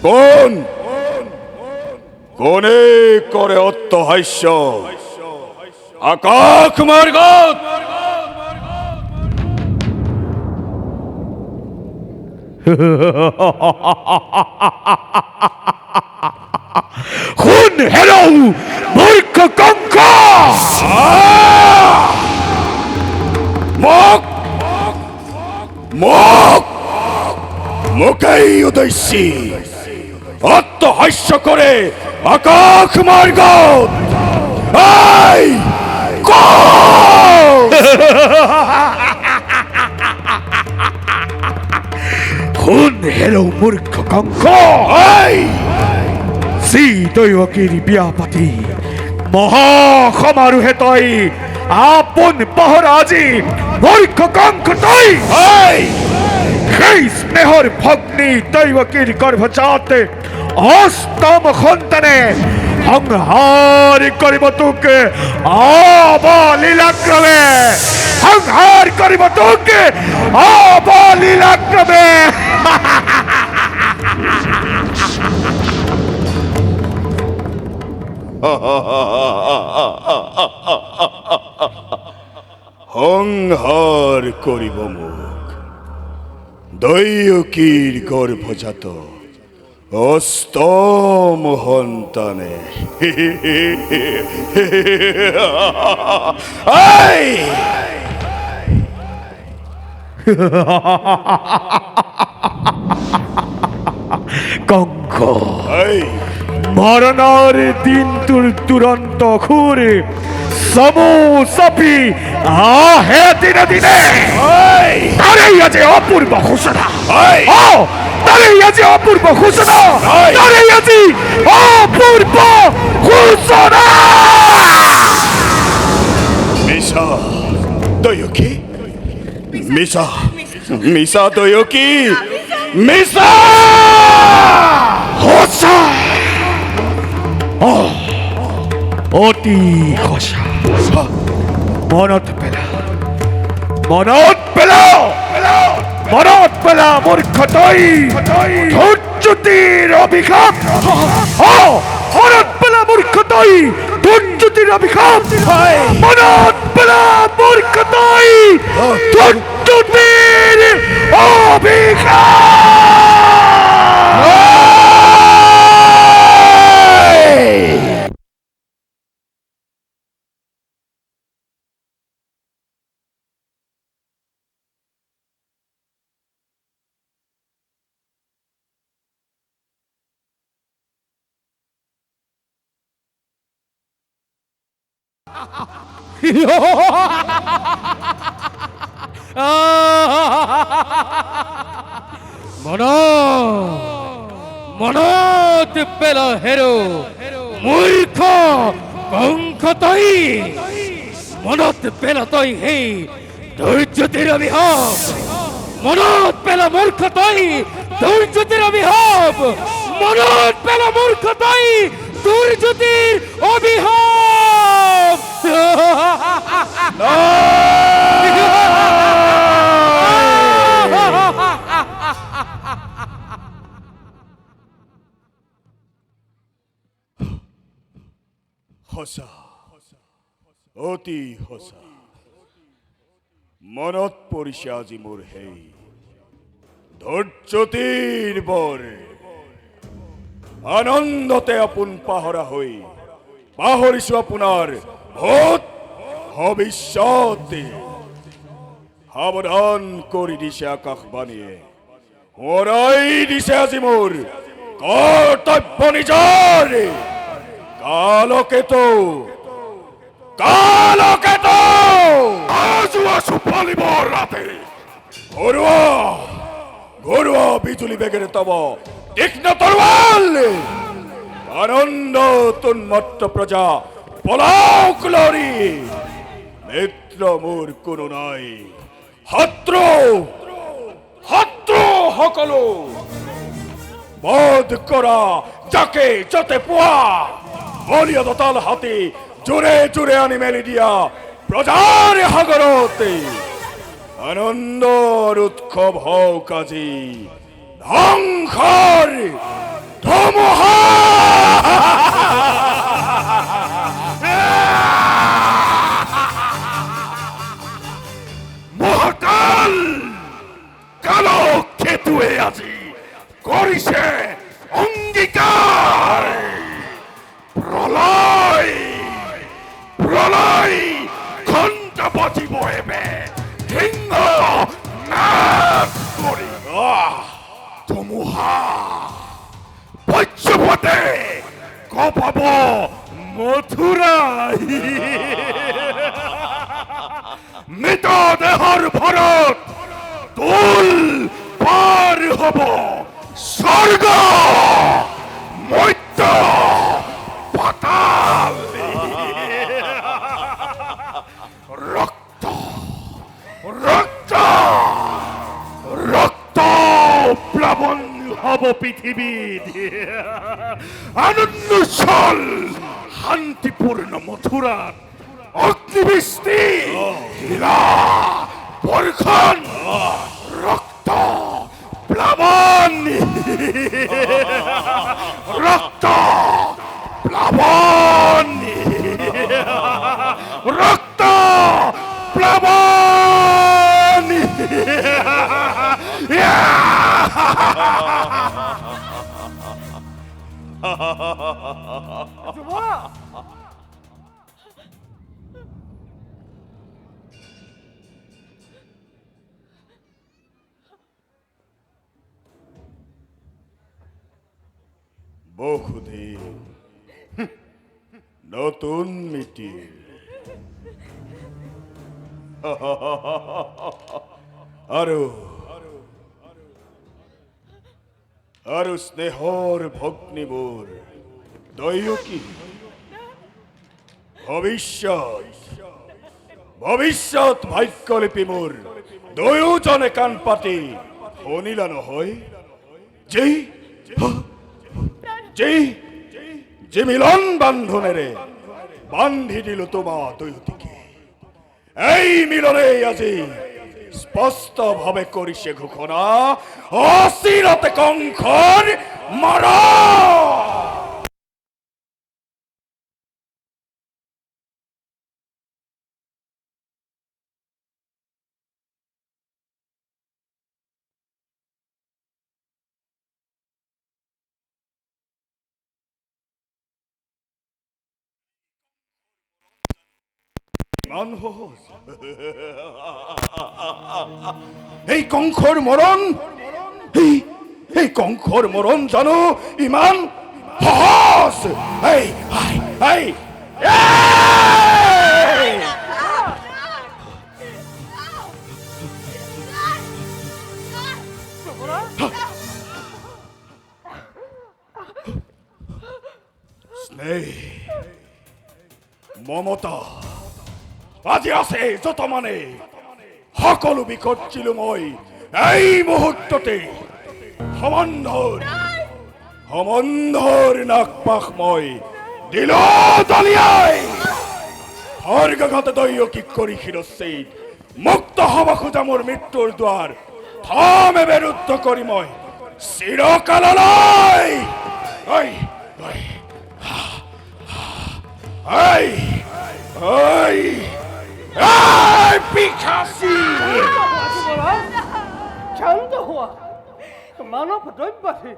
কোন কোনে করে অত্যহাস্য আকাশ মার্গত খুন হেরো মূর্খ কঙ্ক মুখ মুখ মুখেই উদয়সী অত্যহাস্য করে আকাশ মার্গত এই কোন খুন হেরো মূর্খ কঙ্ক এই শ্রী দৈবকীর বিয়াপাতি মহাসমারোহে তই আপন পহরাজি মূর্খ কঙ্ক তই এই সেই স্নেহর ভগ্নী দৈবকীর গর্ভজাতে অষ্টম সন্তানে সংহার করিব তোকে অবলীলাক্রমে সংহার করিব তোকে অবলীলাক্রমে সংহার করিব মুখ দৈবকীর গর্ভজাত অষ্টম সন্তানে এই কঙ্ক এই মরণের দিন তুরন্ত ঘুরে সমু সপি আহে দিনে দিনে তারেই আছে অপূর্ব ঘোষণা তারেই আছে অপূর্ব ঘোষণা তারেই আছে অপূর্ব ঘোষণা মিশা দৈবকী মিশা মিশা দৈবকী মিশা ঘোষা অতি ঘোষা মনত পেলা মনত পেলা মনত পেলা মূর্খ তই ধৈর্যতির অভিশাপ মনত পেলা মূর্খ তই ধৈর্যতির অভিশাপ মনত পেলা মূর্খ তই ধৈর্যতির অভিশাপ মনত পেল হেরো মূর্খ কঙ্ক তই মনত পেল তই হে ধৈর্যতির অভিশাপ মনত পেল মূর্খ তই ধৈর্যতির অভিশাপ মনত পেল মূর্খ তই ধৈর্যতির অভিশাপ হসা অতি হসা মনত পৰিছে আজি মোৰ সেই ধৈৰ্যতিৰ বৰ আনন্দতে আপোন পাহৰা হৈ পাহৰিছো আপোনাৰ ভূত ভৱিষ্যতে সাৱধান কৰি দিছে আকাশবাণীয়ে হৰাই দিছে আজি মোৰ কৰ্তব্য নিজৰ কালকেতো কালকেতো আজুয়া সুপালিবৰ ৰাতে ঘৰুৱা ঘৰুৱা বিজুলী বেগেৰে তব তীক্ষ্ণ তৰোৱাল আনন্দ উন্মত্ত প্ৰজা পলাওক লৰি মিত্ৰ মোৰ কোনো নাই শত্ৰু শত্ৰু সকলো বধ করা যাকে যতে পোয়া মর্যাদা তাল হাতে জোরে জোরে আনি মেলি দিয়া প্রজার হাগরতে আনন্দর উৎসব হও কাজী ধ্বংসর ধমহা মহাকাল কালো খেতুয়ে আজি করিছে অঙ্গীকার প্রলয় প্রলয় ঘন্টা বাজিব এবে সিংহ নাচ করি ধুমুহা বজ্রপথে কপাব মথুরাই মৃতদেহর ভরত তুল পার হব স্বর্গ মৈত্য পাতাল রক্ত রক্ত রক্ত প্লাবন হব পৃথিবীর আনন্দশল শান্তিপূর্ণ মথুরার অগ্নিবৃষ্টি হীরা বর্ষণ রক্ত প্লাবন রক্ত প্লাবন রক্ত প্লাবন বহুদিন নতুন মিটিং আরো আরো স্নেহর ভগ্নিবোর দৈয়কী ভবিষ্যৎ ভবিষ্যৎ ভাগ্যলিপি মোর দুয়োজনে কান পাতি শুনিলা নহয় জি জি যে মিলন বান্ধনেৰে বান্ধি দিল তোমা দুয়োটিকে এই মিলনে আজি স্পষ্ট ভাবে কৰিছে ঘোষণা অচিৰতে কংসৰ মাৰা ইমান সহজ এই কংসৰ মৰণ এই কংসৰ মৰণ জানো ইমান সহজ এই এই স্নেহ মমতা আজি আছে যত মানে সকলো বিকৰ্ছিলো মই এই মুহূৰ্ততে সমন্ধৰ নাকপাশ মই দিল দলিয়াই স্বৰ্গগত দৈয়কী কৰি শিৰচ্ছেদ মুক্ত হব খোজা মোৰ মৃত্যুৰ দুৱাৰ থামে বিৰুদ্ধ কৰি মই চিৰকাললৈ ঐ ঐ ঐ এই পিখাচি শান্ত হওয়া মানৱ দ্ৰব্যাধি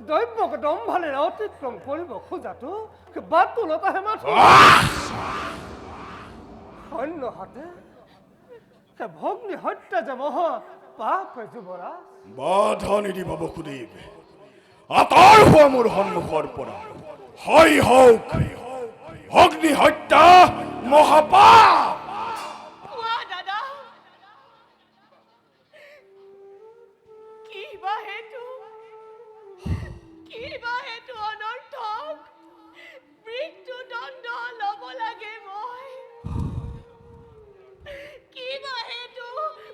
দ্ৰব্যক দম্ভালেৰে অতিক্ৰম কৰিব খোজাটো বাট তোলতাহে মাথো সৈন্য হাতে ভগ্নী হত্যা যে মহা পাপ যুৱৰাজ বাধা নিদিব বসুদেৱ আঁতৰ হোৱা মোৰ সন্মুখৰ পৰা হয় হওক অগ্নি হত্যা মহাপাপ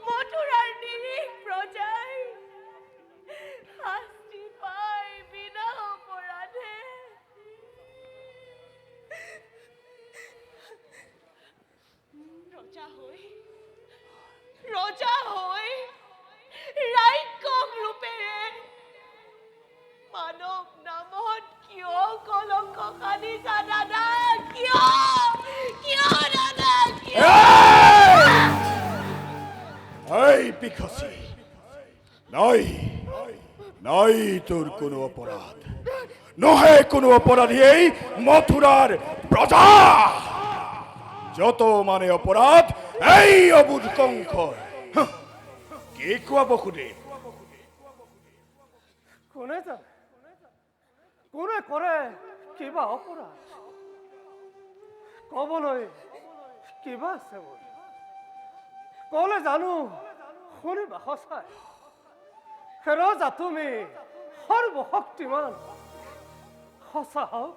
মথুৰাৰ নিৰীহ প্ৰজাই শাস্তি পায় মানৱ নামত কিয় কলংক সানিছা দাদা? কিয় কিয় দাদা কিয়? এই পিখাসি, নাই নাই তোর কোনো অপরাধ নহে, কোনো অপরাধী এই মথুরার প্রজা। যত মানে অপরাধ এই অবুধ কঙ্খ। কে কোয়া বকুদে? কোনে জানে কোনে কৰে কিবা অপৰাধ? ক'বলৈ কিবা আছে মোৰ? ক'লে জানো শুনিবা সঁচাই। ৰজা তুমি সৰ্বশক্তিমান, সঁচা হওক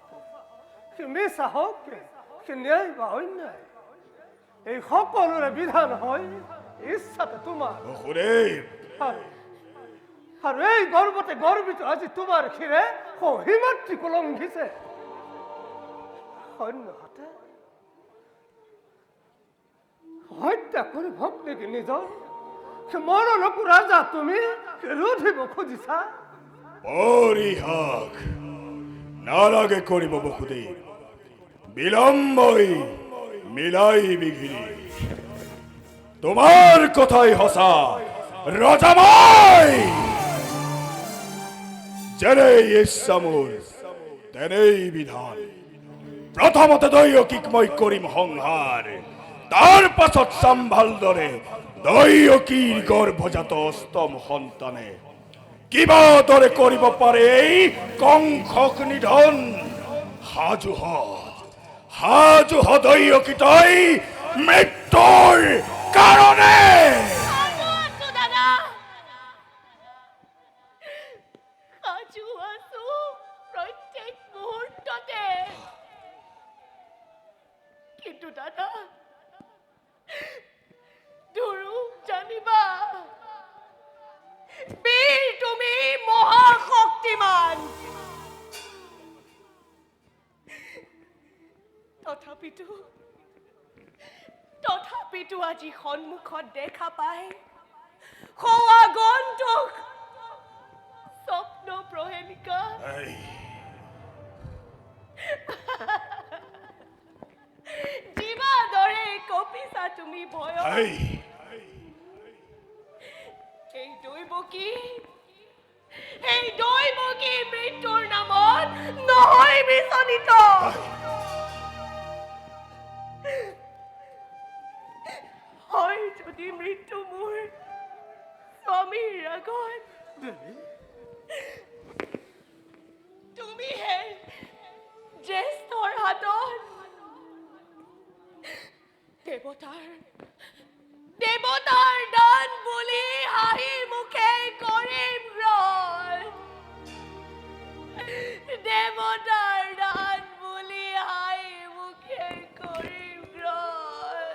কি মিছা হওক কি ন্যায় বা অন্যায়, এই সকলোৰে বিধান হয় ইচ্ছাতে তোমাৰ। বসুদেৱ, আৰু এই গৰ্বতে গৰ্বিত আজি তোমাৰ ক্ষীৰে সহিমাতৃ কলংঘিছে। অন্যহাতে হত্যা কৰি ভক্তিকে নিজৰ মৰণকো ৰাজা তুমি ৰুধিব খুজিছা। পরিহাস নালাগে করিব বসুদেব, বিলম্বই মিলাই বিঘিনি। তোমার কথাই হসা রজামাই, যেনেই ইচ্ছা মোর তেনেই বিধান। প্রথমতে দৈয়কিকময় করিম সংহার, তার পাছত সম্ভাল দরে দৈয়কীর গর্ভজাত অষ্টম সন্তানে কিবা দৰে কৰিব পাৰে এই কংসক নিধন। সাজু হ দৈয়কী তই মৃত্যুৰ কাৰণে। আছো দাদা, সাজু আছো প্ৰত্যেক মুহূৰ্ততে। কিন্তু দাদা দুৰু জানিবা, বীৰ তুমি মহাশক্তিমান। তথাপিতো আজি সন্মুখত দেখা পাই খোৱা গন্তুক স্বপ্ন প্ৰহেলিকা জীৱা দৰে কপিছা তুমি ভয়। এই দৈৱকী মৃত্যুৰ নামত নহয় বিচলিত। হয় যদি মৃত্যু মোৰ স্বামীৰ আগত, তুমিহে জ্যেষ্ঠৰ হাতত দেৱতাৰ দান বুলি হাঁহি মুখে কৰিম গ্ৰহণ। দেৱতাৰ দান বুলি হাঁহি মুখে কৰিম গ্ৰহণ।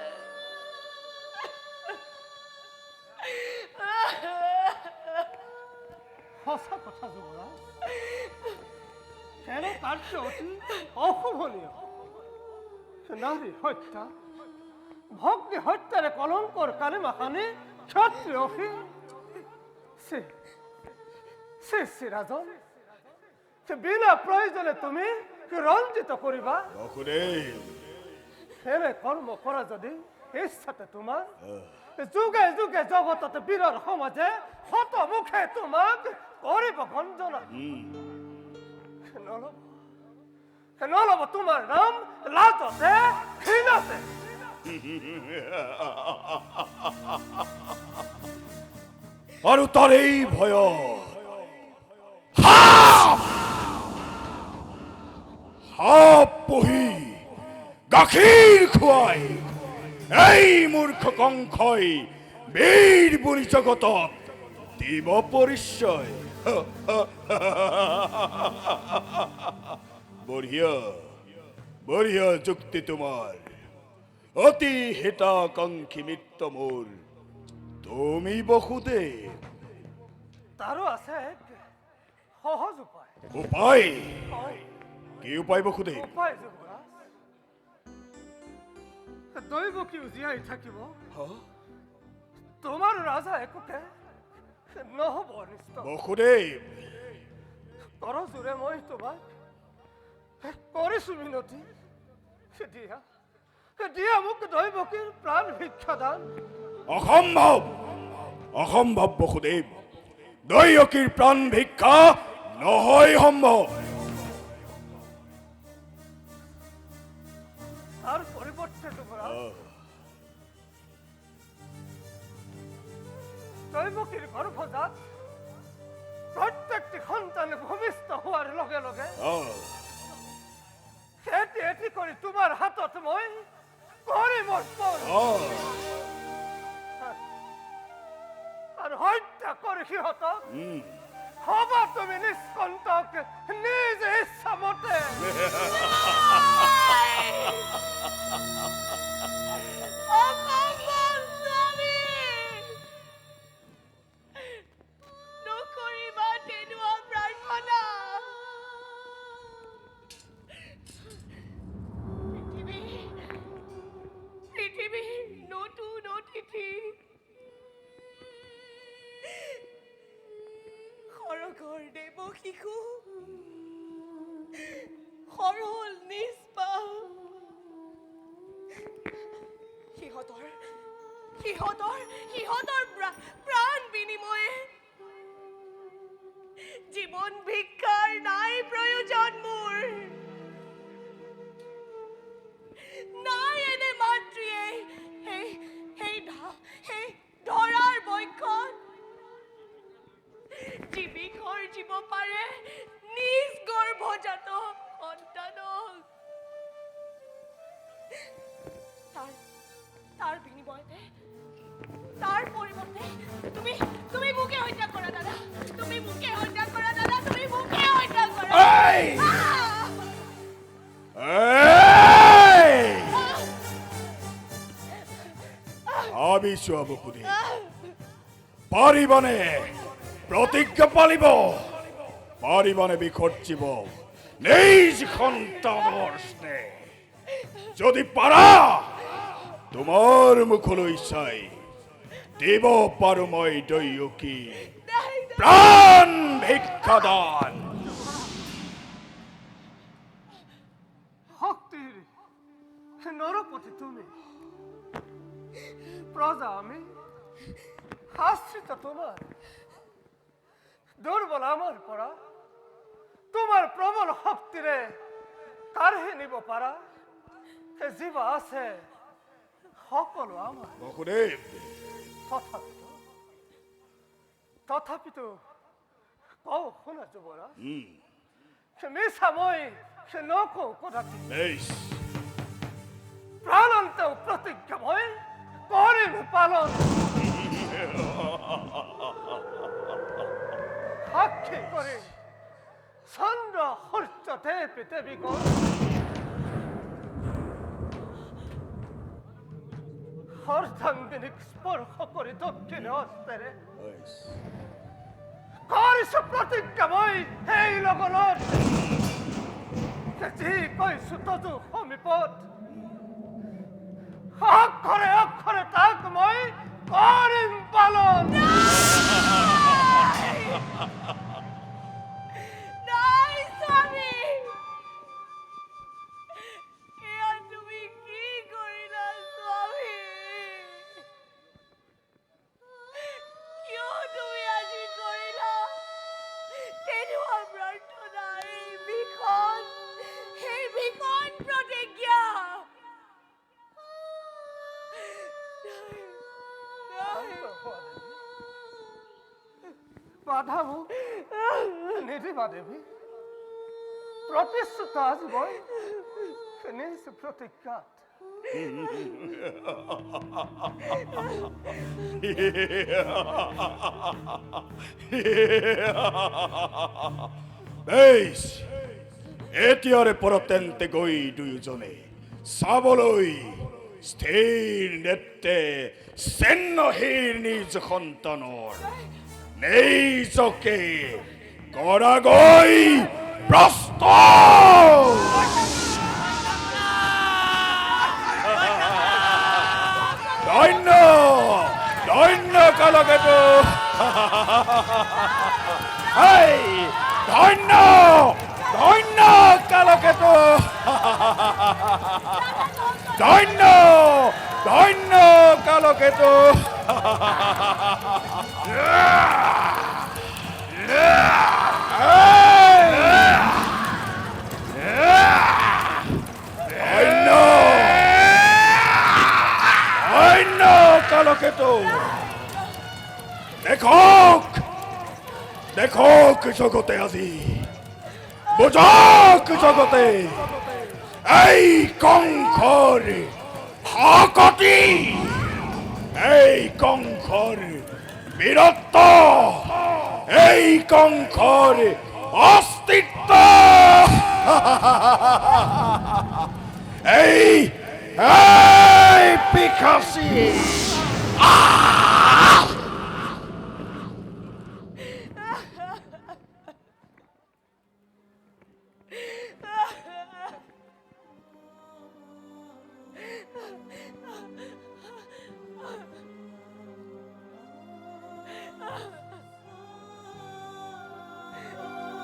সঁচা কথা যুৱৰাজ, এনে কাৰ্য অতি অশোভনীয়। নাৰী হত্যা, ভগ্নী হত্যাৰে কলংকৰ কালিমা খানি ক্ষত্ৰিয় ৰাজন, বিনা প্ৰয়োজনে তুমি ৰঞ্জিত কৰিবা। এনে কৰ্ম কৰা যদি ইচ্ছাতে তোমাৰ যুগে যুগে জগততে বীৰৰ সমাজে শতমুখে তোমাক কৰিব গঞ্জনা। নলব তোমাৰ নাম লাজতে ঘৃণাতে। আৰু তাৰ এই ভয় সাপ পুহি গাখীৰ খুৱাই এই মূৰ্খ কংসই বীৰ বুলি জগতত দিব পৰিচয়। বঢ়িয়া বঢ়িয়া যুক্তি তোমাৰ, অতি হিতাকাংক্ষী মিত্ৰ মোৰ তুমি বসুদেৱ। তাৰো আছে এক সহজ উপায়। উপায় কি উপায় বসুদেৱ? উপায় যুৱৰাজ, দৈৱকী জীয়াই থাকিব, তোমাৰ ৰাজা একোকে নহব অনিষ্ট। বসুদেৱ কৰ জোৰে মই তোমাক কৰিছো মিনতি দিয়া মোক দৈৱকীৰ প্ৰাণ ভিক্ষা দান অসম্ভৱ অসম্ভৱ বসুদেৱ দৈয়কীৰ প্ৰাণ ভিক্ষা নহয় সম্ভৱ তাৰ পৰিৱৰ্তে তোমাৰ দৈৱকীৰ গৰ্ভজাত প্ৰত্যেকটি সন্তান ভূমিষ্ঠ হোৱাৰ লগে লগে এটি এটি কৰি তোমাৰ হাতত মই কৰিম অৰ্পণ আৰু হত্যা কৰি সিহঁতক হবা তুমি নিষ্কণ্টক নিজ ইচ্ছামতে অসম্ভৱ স্বামী নকৰিবা তেনেকুৱা প্ৰাৰ্থনা পৃথিৱীৰ নতুন অতিথি সৰগৰ দেৱ শিশু সৰল নিষ্পাপ সিহঁতৰ প্ৰাণ বিনিময়ে জীৱন ভিক্ষাৰ নাই প্ৰয়োজন মোৰ নাই এনে মাতৃয়ে সেই ধৰাৰ বক্ষত জীৱিকৰ জীৱ পাৰে নিজ গৰ্ভজাত সন্তানক তাৰ বিনিময়তে তাৰ পৰিৱৰ্তে তুমি মোকে হত্যা কৰা দাদা তুমি মোকে হত্যা কৰা দাদা তুমি মোকে হত্যা কৰা এই! ভাবিছো বসুদেৱ পাৰিবনে প্ৰতিজ্ঞা পালিব পাৰিবনে বিসৰ্জিব নিজ সন্তানৰ স্নেহ যদি পাৰা তোমাৰ মুখলৈ চাই দিব পাৰো মই দৈয়কী প্ৰাণ ভিক্ষা দান শক্তিৰ নৰপতি তুমি প্ৰজা আমি আশ্ৰিত তোমাৰ দুৰ্বল আমাৰ পৰা তোমাৰ প্ৰবল শক্তিৰে কাঢ়ি নিব পাৰা জীৱ আছে সকলো আমাৰ বসুদেৱ তথাপিতো কওঁ শুনা যুৱৰাজ মিছা মই নকওঁ কথাটি বেশ প্ৰাণন্ত প্ৰতিজ্ঞা মই কৰিম পালন সাক্ষী কৰি চন্দ্ৰ সূৰ্য দেৱ পৃথিৱীক অৰ্ধাংগিনীক স্পৰ্শ কৰি দক্ষিণে হস্তেৰে কৰিছো প্ৰতিজ্ঞা মই সেই লগনত যি কৈছো ততো সমীপত অক্ষৰে অক্ষৰে তাক মই কৰিম পালন নাই স্বামী এয়া তুমি কি কৰিলা স্বামী কিয় তুমি আজি কৰিলা তেনেকুৱা প্ৰাৰ্থনা এই ভীষণ প্ৰতিজ্ঞা বাধা মোক নিদিবা দেৱী প্ৰতিশ্ৰুত আজি মই নিজ প্ৰতিজ্ঞাত বেশ এতিয়াৰে পৰা তেন্তে গৈ দুয়োজনে চাবলৈ স্থিৰ নেত্ৰে চেন্নহীৰ নিজ সন্তানৰ নিজকে কৰাগৈ প্ৰস্তুত ধন্য ধন্য কালকেতু ধন্য কালকেতু অন্য অন্য কালকেতু দেখক দেখক জগতে আজি বুঝক জগতে এই কংখর হাকতি এই কংখর বীরত্ব এই কংখর অস্তিত্ব এই এই পিখাসি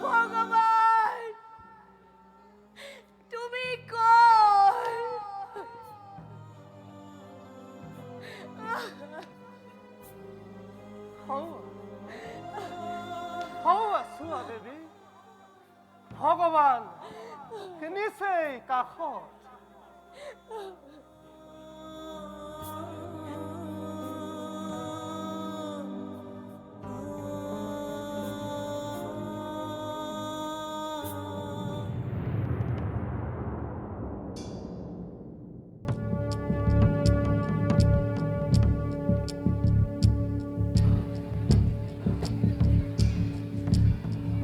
ভগবান তুমি কই হও আছো দেৱী ভগৱান নিচেই কাষত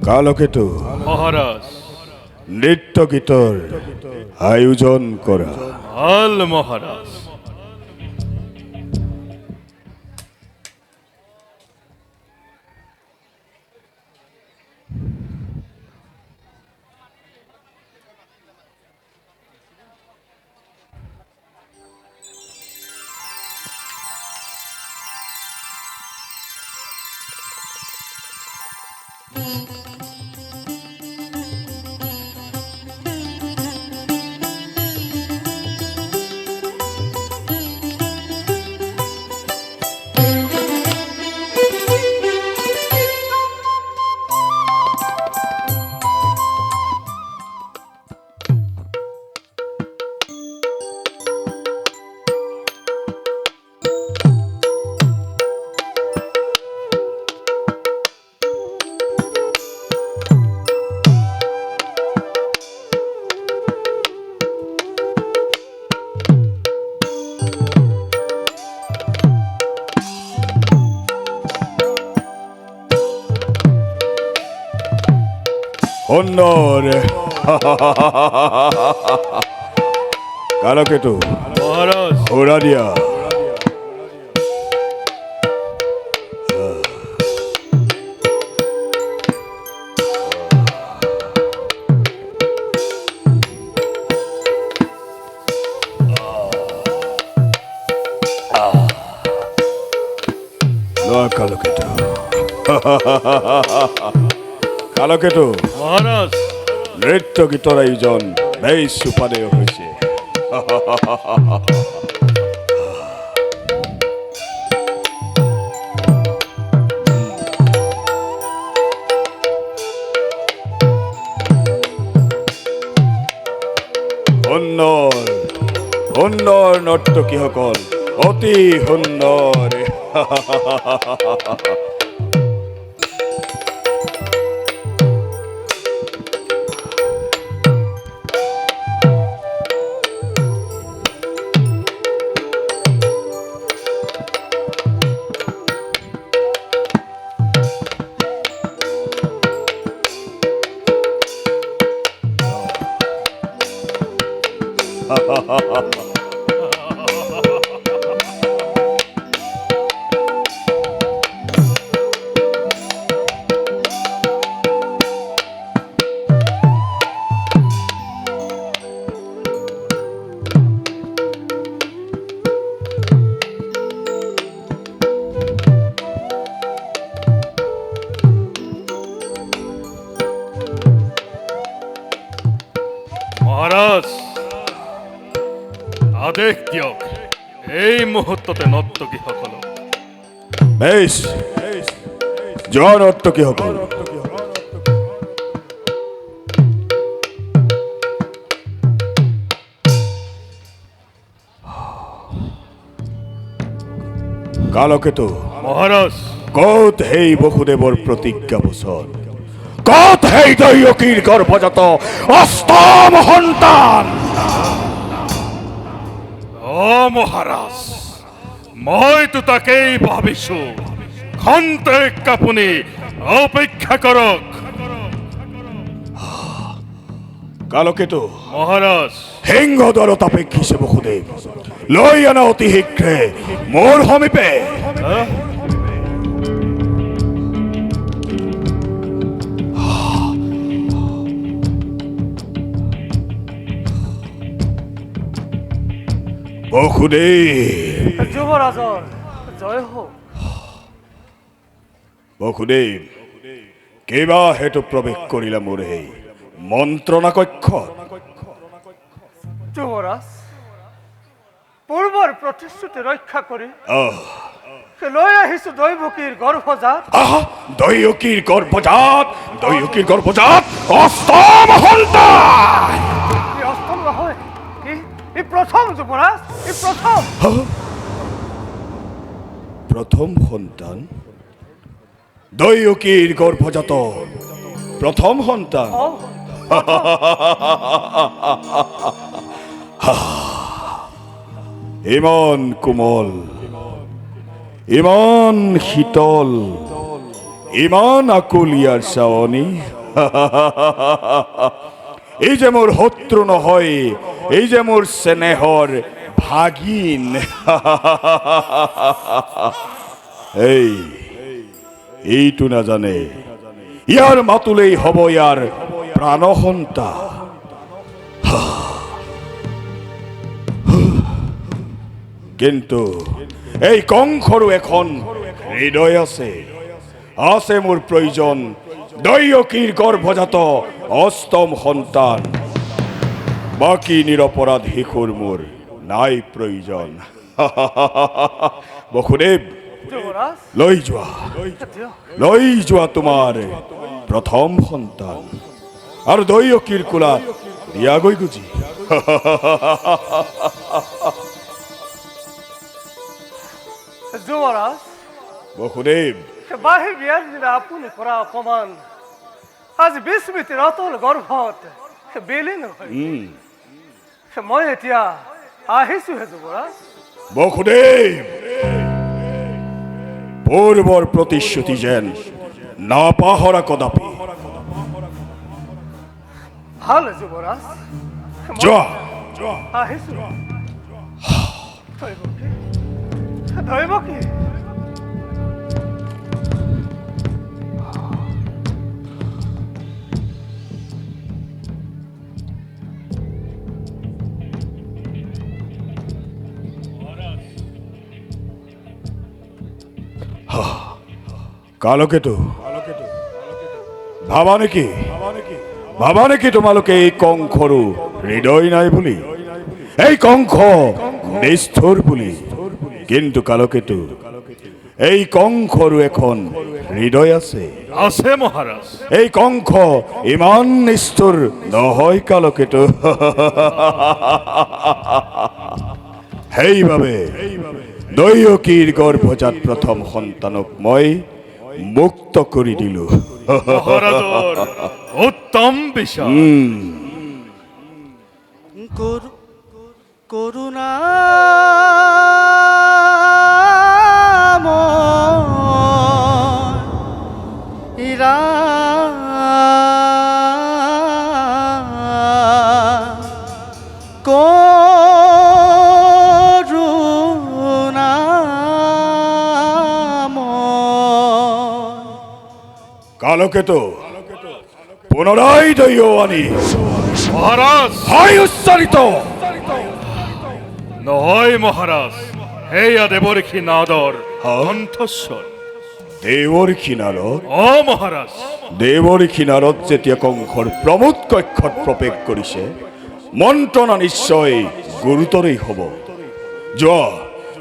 কালকেতু মহাৰাজ নৃত্য গীতৰ আয়োজন কৰা ভাল মহাৰাজ honor কালকেতু মহাৰাজ ওৰা দিয়া কালকেতু কালকেতু মহাৰাজ নৃত্য গীতৰ আয়োজন বেশ উপাদেয় হৈছে সুন্দৰ সুন্দৰ নৰ্তকীসকল অতি সুন্দৰ মহাৰাজ আদেশ দিয়ক এই মুহূৰ্ততে নৰ্তকীসকলক বেশ যোৱা নৰ্তকীসকল, কালকেতু মহাৰাজ কত সেই বসুদেৱৰ প্ৰতিজ্ঞা বচন, কত সেই দৈয়কীৰ গৰ্ভজাত অষ্টম সন্তান? অ মহাৰাজ মইতো তাকেই ভাবিছো, খন্তেক আপুনি অপেক্ষা কৰক। কালকেতু মহাৰাজ সিংহদ্বাৰত আপেক্ষিছে বসুদেৱ, লৈ আনা অতি শীঘ্ৰে মোৰ সমীপে। বসুদেৱ যুৱৰাজৰ জয় হওক। বসুদেৱ কিবা হেতু প্ৰৱেশ কৰিলা মোৰ সেই মন্ত্ৰণা কক্ষত? যুৱৰাজ, পূৰ্বৰ প্ৰতিশ্ৰুতি ৰক্ষা কৰি আহ লৈ আহিছো দৈৱকীৰ গৰ্ভজাত আহা, দৈয়কীৰ গৰ্ভজাত, দৈয়কীৰ গৰ্ভজাত অষ্টম সন্তান। ই অষ্টম নহয়, ই প্ৰথম যুৱৰাজ, ই প্ৰথম। প্ৰথম সন্তান, দৈয়কীৰ গৰ্ভজাত প্ৰথম সন্তান। অ, ইমান কোমল, ইমান শীতল, ইমান আকুলিয়াৰ চাৱনী। এই যে মোৰ শত্ৰু নহয়, এই যে মোৰ স্নেহৰ ভাগিন। এইটো নাজানে ইয়াৰ মাতুলেই হ'ব ইয়াৰ প্ৰাণ সন্তান। কিন্তু এই কংসৰো এখন হৃদয় আছে, আছে মোৰ প্ৰয়োজন দৈয়কীৰ গৰ্ভজাত অষ্টম সন্তান। বাকী নিৰপৰাধ শিশুৰ মোৰ নাই প্ৰয়োজন। বসুদেৱ যুৱৰাজ লৈ যোৱা, দিয়ক। লৈ যোৱা তোমাৰ প্ৰথম সন্তান আৰু দৈয়কীৰ কোলাত দিয়াগৈ গুজি। যুৱৰাজ, বসুদেৱ বাহি বিয়াৰ দিনা আপুনি কৰা অপমান আজি বিস্মৃতিৰ অতল গৰ্ভত বিলীন হৈ মই এতিয়া আহিছোহে যুৱৰাজ। বসুদেৱ পূৰ্বৰ প্ৰতিশ্ৰুতি যেন নাপাহৰা কদাপি। ভাল যুৱৰাজ, যোৱা আহিছো। দৈৱকী, কালকেতু ভাবা নেকি, ভাবা নেকি তোমালোকে এই কংসৰো হৃদয় নাই বুলি, এই কংস নিষ্ঠুৰ বুলি? কিন্তু কালকেতু এই কংসৰো এখন হৃদয় আছে, আছে মহাৰাজ। এই কংস ইমান নিষ্ঠুৰ নহয় কালকেতু। সেইবাবে দৈয়কীৰ গৰ্ভজাত প্ৰথম সন্তানক মই মুক্ত কৰি দিলো। মহাৰাজৰ উত্তম বিচাৰ। কৰুণা ইৰা কৰুণা কালকেতু পুনৰায় দৈয় আনি মহাৰাজ হয় উচ্চাৰিত। নহয় মহাৰাজ, সেয়া দেৱঋষি নাদৰ কণ্ঠস্বৰ। দেৱৰ কিনাৰত, অ মহাৰাজ, দেৱৰ কিনাৰত যেতিয়া কংসৰ প্ৰমোদ কক্ষত প্ৰৱেশ কৰিছে, মন্ত্ৰণা নিশ্চয় গুৰুতৰেই হ'ব। যোৱা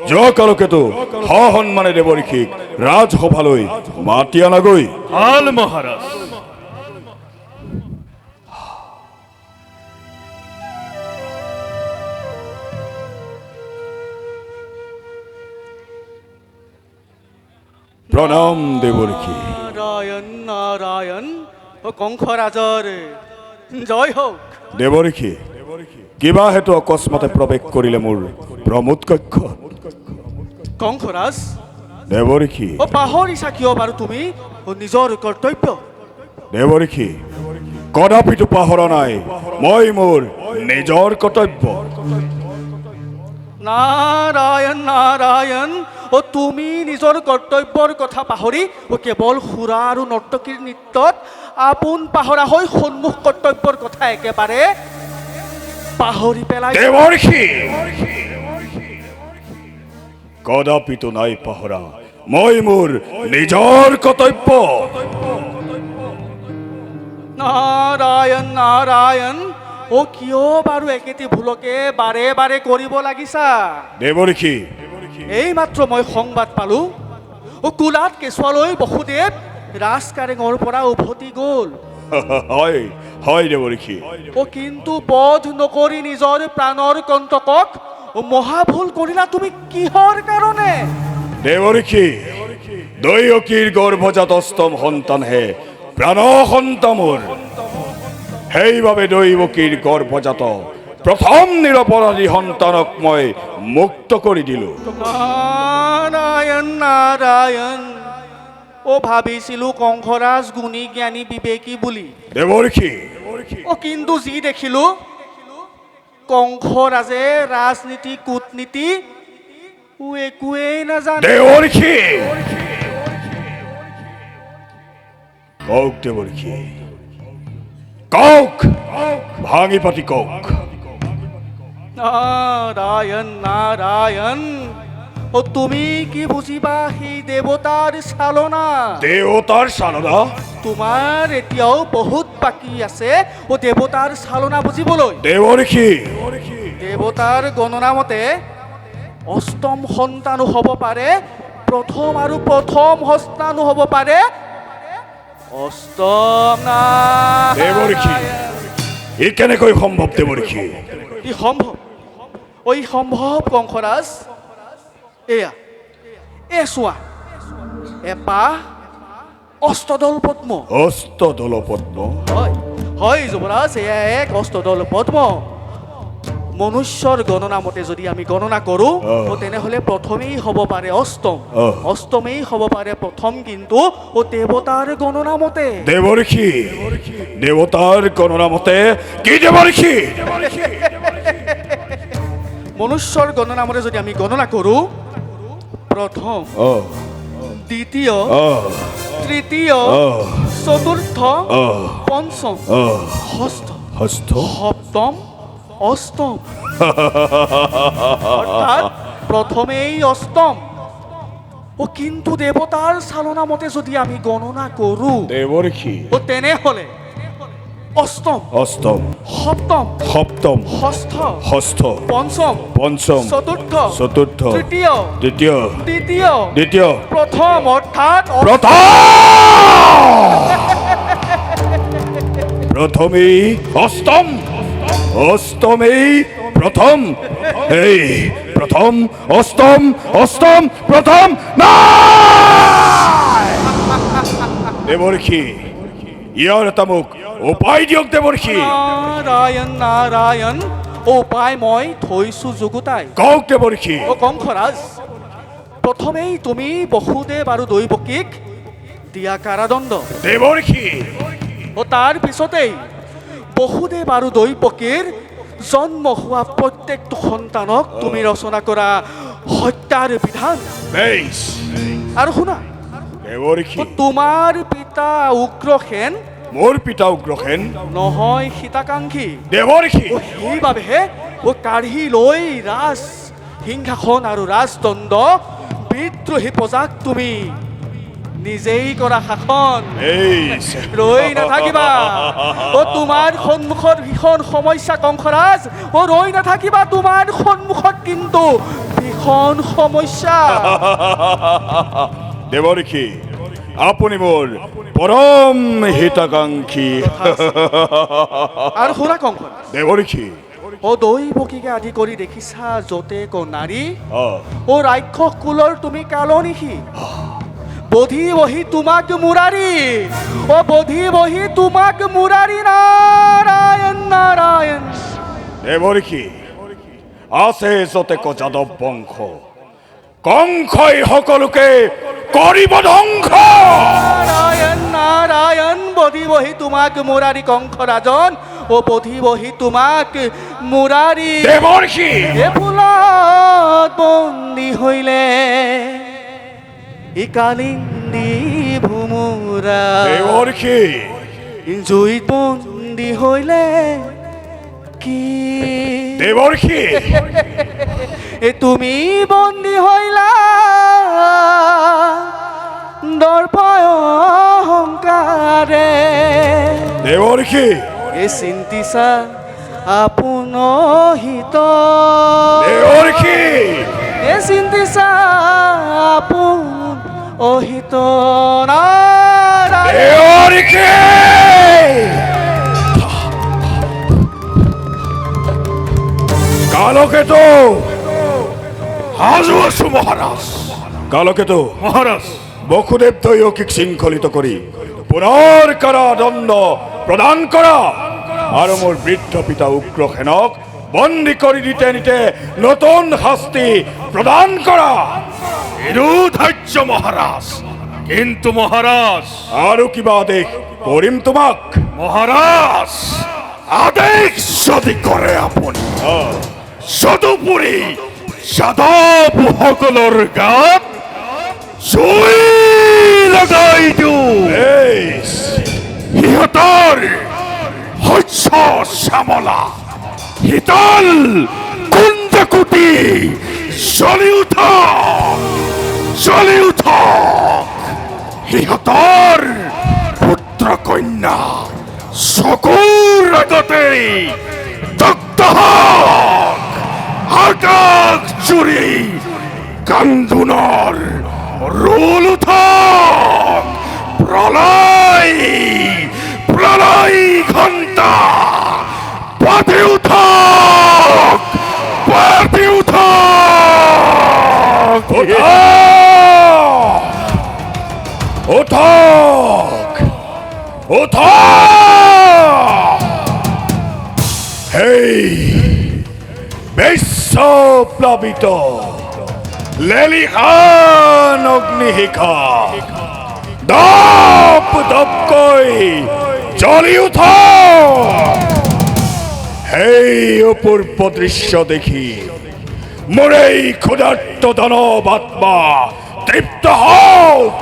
যোৱা কালকেতো সসন্মানে দেৱৰীষিক ৰাজসভালৈ মাতি অনাগৈ। ভাল মহাৰাজ। প্ৰণাম দেৱৰীষি। নাৰায়ণ নাৰায়ণ ও কংসৰাজৰ জয় হোক। দেৱৰীষি, কিবা হেতু অকস্মাতে প্ৰৱেশ কৰিলে মোৰ প্ৰমোদ কক্ষ। কংসৰাজ দেৱৰীষি, ও পাহৰিছা কিয় বাৰু তুমি ও নিজৰ কৰ্তব্য? দেৱৰীষি, কদাপিতো পাহৰা নাই মই মোৰ নিজৰ কৰ্তব্য। নাৰায়ণ নাৰায়ণ ও তুমি নিজৰ কৰ্তব্যৰ কথা পাহৰি ও কেৱল সুৰা আৰু নৰ্তকীৰ নৃত্যত আপোন পাহৰা হৈ সন্মুখ কৰ্তব্যৰ কথা একেবাৰে পাহৰি পেলাই। দেৱৰীষি, কদাপিতো নাই পাহৰা মই মোৰ নিজৰ কৰ্তব্য। নাৰায়ণ নাৰায়ণ ও কিয় বাৰু একেটি ভুলকে বাৰে বাৰে কৰিব লাগিছা? দেৱৰীষি, এইমাত্ৰ মই সংবাদ পালো ও কুলাত কেঁচুৱালৈ বসুদেৱ ৰাজকাৰেঙৰ পৰা উভতি গ'ল। হয় হয় দেৱৰীষি, ও কিন্তু বধ নকৰি নিজৰ প্ৰাণৰ কণ্টকক ও মহাভুল কৰিলা তুমি কিহৰ কাৰণে? দেৱৰীষি, দৈয়কীৰ গৰ্ভজাত অষ্টম সন্তানহে প্ৰাণ সন্তান মোৰ। সেইবাবে দৈৱকীৰ গৰ্ভজাত প্ৰথম নিৰপৰাধী সন্তানক মই মুক্ত কৰি দিলো। নাৰায়ণ নাৰায়ণ ও ভাবিছিলো কংসৰাজ গুণী জ্ঞানী বিবেকী বুলি। দেৱৰীষি, ও কিন্তু যি দেখিলো কংসৰাজে ৰাজনীতি কূটনীতি ও একোৱেই নাজানে। দেৱৰীষি, কওক দেৱৰীষি, কওক, ভাঙি পাতি কওক। নাৰায়ণ নাৰায়ণ ও তুমি কি বুজিবা সেই দেৱতাৰ চালনা? দেৱতাৰ চালনা? তোমাৰ এতিয়াও বহুত বাকী আছে ও দেৱতাৰ চালনা বুজিবলৈ। দেৱৰীষি, দেৱতাৰ গণনা মতে অষ্টম সন্তানো হ'ব পাৰে, প্ৰথম আৰু প্ৰথম সন্তানো হ'ব পাৰে অষ্টম। দেৱৰীষি, ই কেনেকৈ সম্ভৱ দেৱৰীষি? ই সম্ভৱ, ঐ সম্ভৱ কংসৰাজ। এয়া এ চোৱা, এপাহ অষ্টদল পদ্ম। অষ্টদল পদ্ম? হয় হয় যুৱৰাজ, এয়া এক অষ্টদল পদ্ম। মনুষ্যৰ গণনা মতে যদি আমি গণনা কৰো তেনেহলে প্ৰথমেই হ'ব পাৰে অষ্টম, অষ্টমেই হ'ব পাৰে প্ৰথম, কিন্তু ও দেৱতাৰ গণনা মতে। দেৱৰীষি, দেৱতাৰ গণনা মতে কি দেৱৰীষি? মনুষ্যৰ গণনা মতে যদি আমি গণনা কৰো প্ৰথম, দ্বিতীয়, তৃতীয়, চতুৰ্থ, পঞ্চম, ষষ্ঠ, হস্ত, সপ্তম, অষ্টম, অৰ্থাৎ প্ৰথমেই অষ্টম। ও কিন্তু দেৱতাৰ চালনা মতে যদি আমি গণনা কৰো দেৱৰীষি, ও তেনেহলে অষ্টম, অষ্টম, সপ্তম, সপ্তম, ষষ্ঠ, ষষ্ঠ, পঞ্চম, পঞ্চম, চতুৰ্থ, চতুৰ্থ, তৃতীয়, দ্বিতীয়, তৃতীয়, দ্বিতীয়, প্ৰথম, অৰ্থাৎ প্ৰথম। প্ৰথমেই অষ্টম, অষ্টমেই প্ৰথম, এই প্ৰথম অষ্টম, অষ্টম প্ৰথম নাই। দেৱৰ্ষি, ইয়াৰ এটা মোক উপায় দিয়ক দেৱৰ্ষি। নাৰায়ণ নাৰায়ণ উপায় মই থৈছো যুগুতাই। কওক দেৱৰ্ষি। ও কংসৰাজ, প্ৰথমেই তুমি বসুদেৱ আৰু দৈৱকীক দিয়া কাৰাদণ্ড। দেৱৰ্ষি, ও তাৰ পিছতেই বসুদেৱ আৰু দৈৱকীৰ জন্ম হোৱা প্ৰত্যেকটো সন্তানক তুমি ৰচনা কৰা হত্যাৰ বিধান। বেশ। আৰু শুনা, দেৱৰ্ষি, ও তোমাৰ পিতা উগ্ৰসেন মোৰ পিতা উগ্ৰসেন নহয় সীতাকাংক্ষী। দেৱৰ্ষি, ও সেইবাবে ও কাঢ়ি লৈ ৰাজ সিংহাসন আৰু ৰাজদণ্ড বিদ্ৰোহী প্ৰজাক তুমি নিজেই কৰা শাসন এই ৰৈ নাথাকিবা তোমাৰ সন্মুখত ভীষণ সমস্যা কংসৰাজ ৰৈ নাথাকিবা তোমাৰ সন্মুখত কিন্তু ভীষণ সমস্যা দেৱৰ্ষি আপুনি মোৰ পৰম হিতাকাংক্ষী আৰু শুনা কংস দেৱৰ্ষি দৈ বকিকে আদি কৰি দেখিছা য'তে ক নাৰী অ ৰাক্ষস কুলৰ তুমি কালনিশী বধি বহি তোমাক মুৰাৰী বধি বহি তোমাক মুৰাৰী নাৰায়ণ নাৰায়ণ দেৱৰ্ষি আছে যতেক যাদৱ বংশ কংসই সকলোকে কৰিব ধ্বংস নাৰায়ণ নাৰায়ণ বধি বহি তোমাক মুৰাৰি কংস ৰাজন বধি বহি তোমাক মুৰাৰি দেৱৰ্ষি এ ফুলত বন্দী হইলে ইকালিন্দি ভুমুৰা দেৱৰ্ষি জুইত বন্দী হইলে কি দেৱৰ্ষি তুমি বন্দী হইলা দৰ্প অহংকাৰে দেৱৰ্ষি এ চিন্তিছা আপোন হিত দেৱৰ্ষি এ চিন্তিছা আপোন অহিত নাৰায়ণ দেৱৰ্ষি কালকেতু সাজু আছো মহাৰাজ কালকেতু মহাৰাজ বসুদেৱ দৈয়কীক শৃংখলিত কৰি পুনৰ কাৰাদণ্ড প্ৰদান কৰা আৰু মোৰ বৃদ্ধ পিতা উগ্ৰসেনক বন্দী কৰি নিতে নতুন শাস্তি প্ৰদান কৰা এৰো ধাৰ্য মহাৰাজ কিন্তু মহাৰাজ আৰু কিবা আদেশ কৰিম তোমাক মহাৰাজ আদেশ যদি কৰে আপুনি সদুপুৰী যাদৱসকলৰ গাত জুই লগাই দিওঁ বেছ সিহঁতৰ শস্য শ্যামলা শীতল কুঞ্জকুটি জ্বলি উঠক সিহঁতৰ পুত্ৰ কন্যা চকুৰ আগতেই দগ্ধ হওক আকাশ জুৰি কান্দোনৰ ৰোল উঠক প্ৰলয় ঘণ্টা পাতি উঠক হেই বিশ্বপ্লাবিত লেলিহান অগ্নিশিখা দপ দপকৈ জ্বলি উঠ সেই অপূৰ্ব দৃশ্য দেখি মোৰ এই ক্ষুধাৰ্ত দানৱ আত্মা তৃপ্ত হওক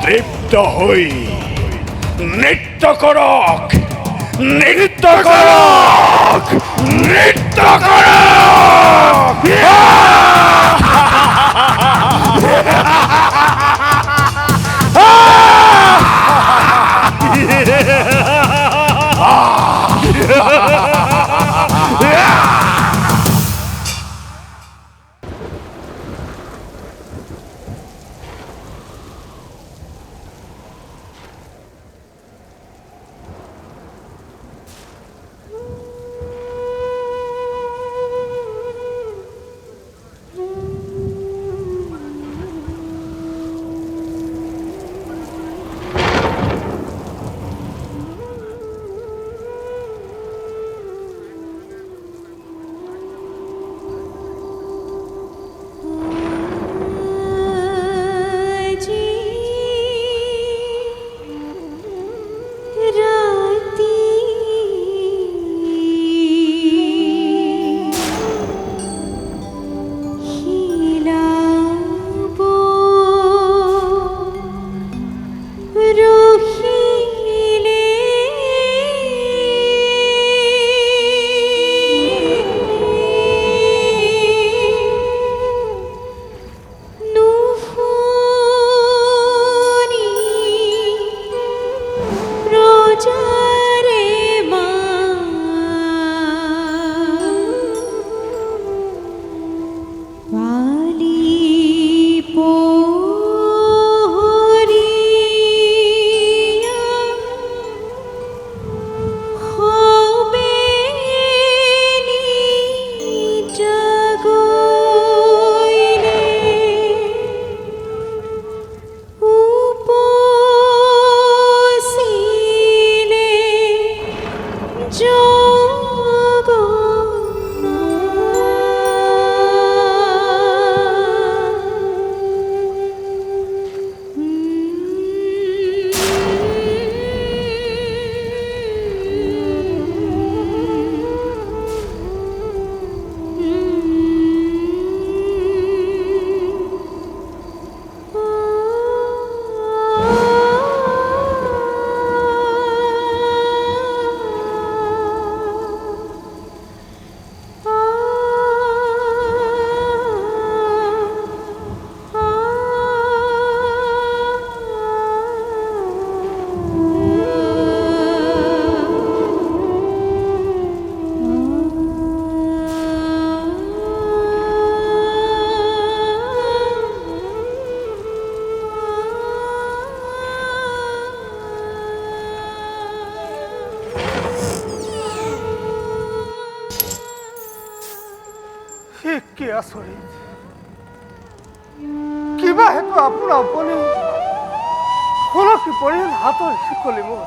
তৃপ্ত হৈ নৃত্য কৰক নৃত্য কৰক নৃত্য কৰক কি আচৰিত কিবা হেতু আপোনাৰ আপুনি সলকি পৰিল হাতৰ শিকলি মোৰ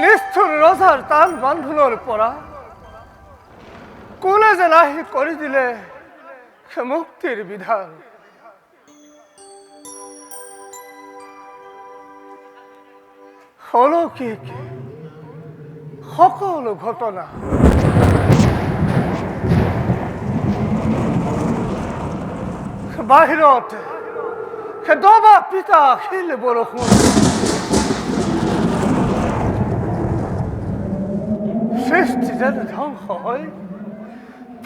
নিষ্ঠুৰ ৰজাৰ টান বান্ধোনৰ পৰা কোনে যেন আহি কৰি দিলে মুক্তিৰ বিধান অলৌকিক সকলো ঘটনা বাহিৰত দবা পিতা শিল বৰষুণ সৃষ্টি যেন ধ্বংস হয়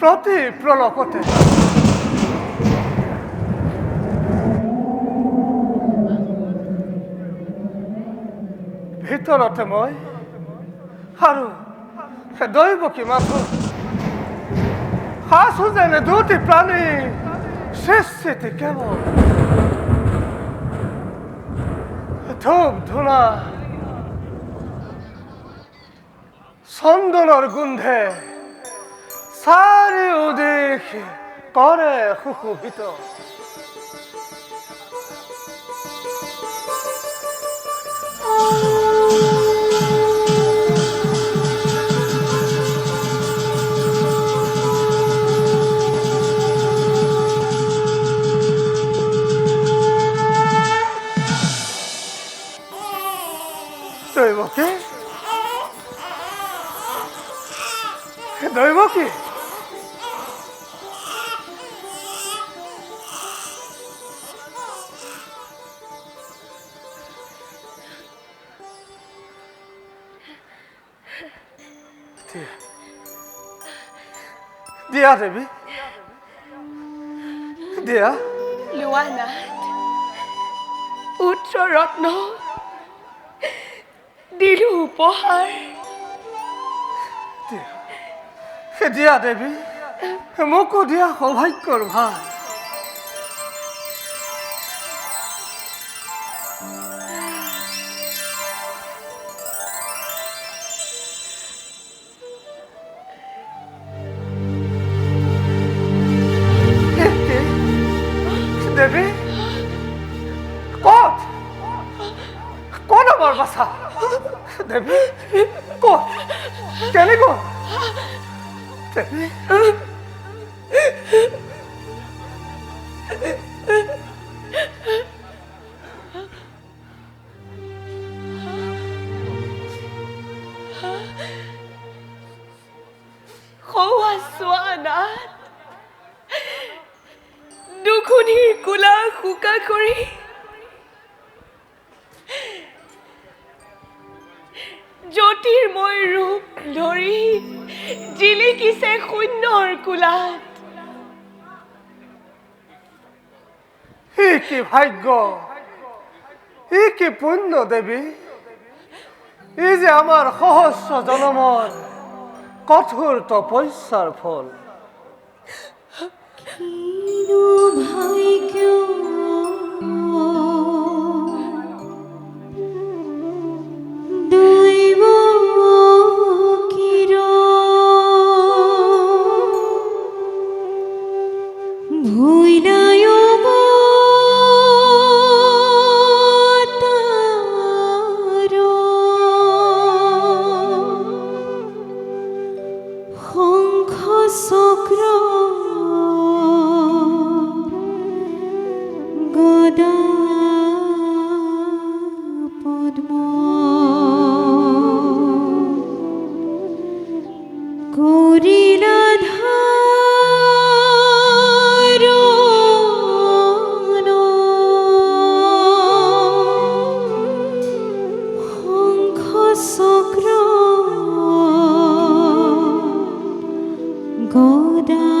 প্ৰতি প্ৰলকতে ভিতৰতে মই আৰু দৈৱকী মাথো আছো যেনে দুটি প্ৰাণী সৃষ্টি কেৱল ধূপ ধূনা চন্দনৰ গোন্ধে চাৰিওদিশ কৰে সুশোভিত দৈৱকী দৈৱকী দিয়া দেৱী দিয়া লোৱানাথ পুত্ৰ ৰত্ন দিলো উপহাৰ দিয়া দেৱী মোকো দিয়া সৌভাগ্যৰ ভাৰ দেৱী ক'ত ক'ত আমাৰ বাচা দেৱী ক'ত কেনেকৈ দেৱী সৌৱা চোৱা নাথ দুখুনিৰ কোলা শুকা কৰি জ্যোতিৰ্ময় ৰূপ ধৰি জিলিকিছে শূন্যৰ কোলাত ই কি ভাগ্য ই কি পুণ্য দেৱী ই যে আমাৰ সহস্ৰ জনমৰ কঠোৰ তপস্যাৰ ফল কৰিলা ধাৰণ শঙ্খ চক্ৰ গদা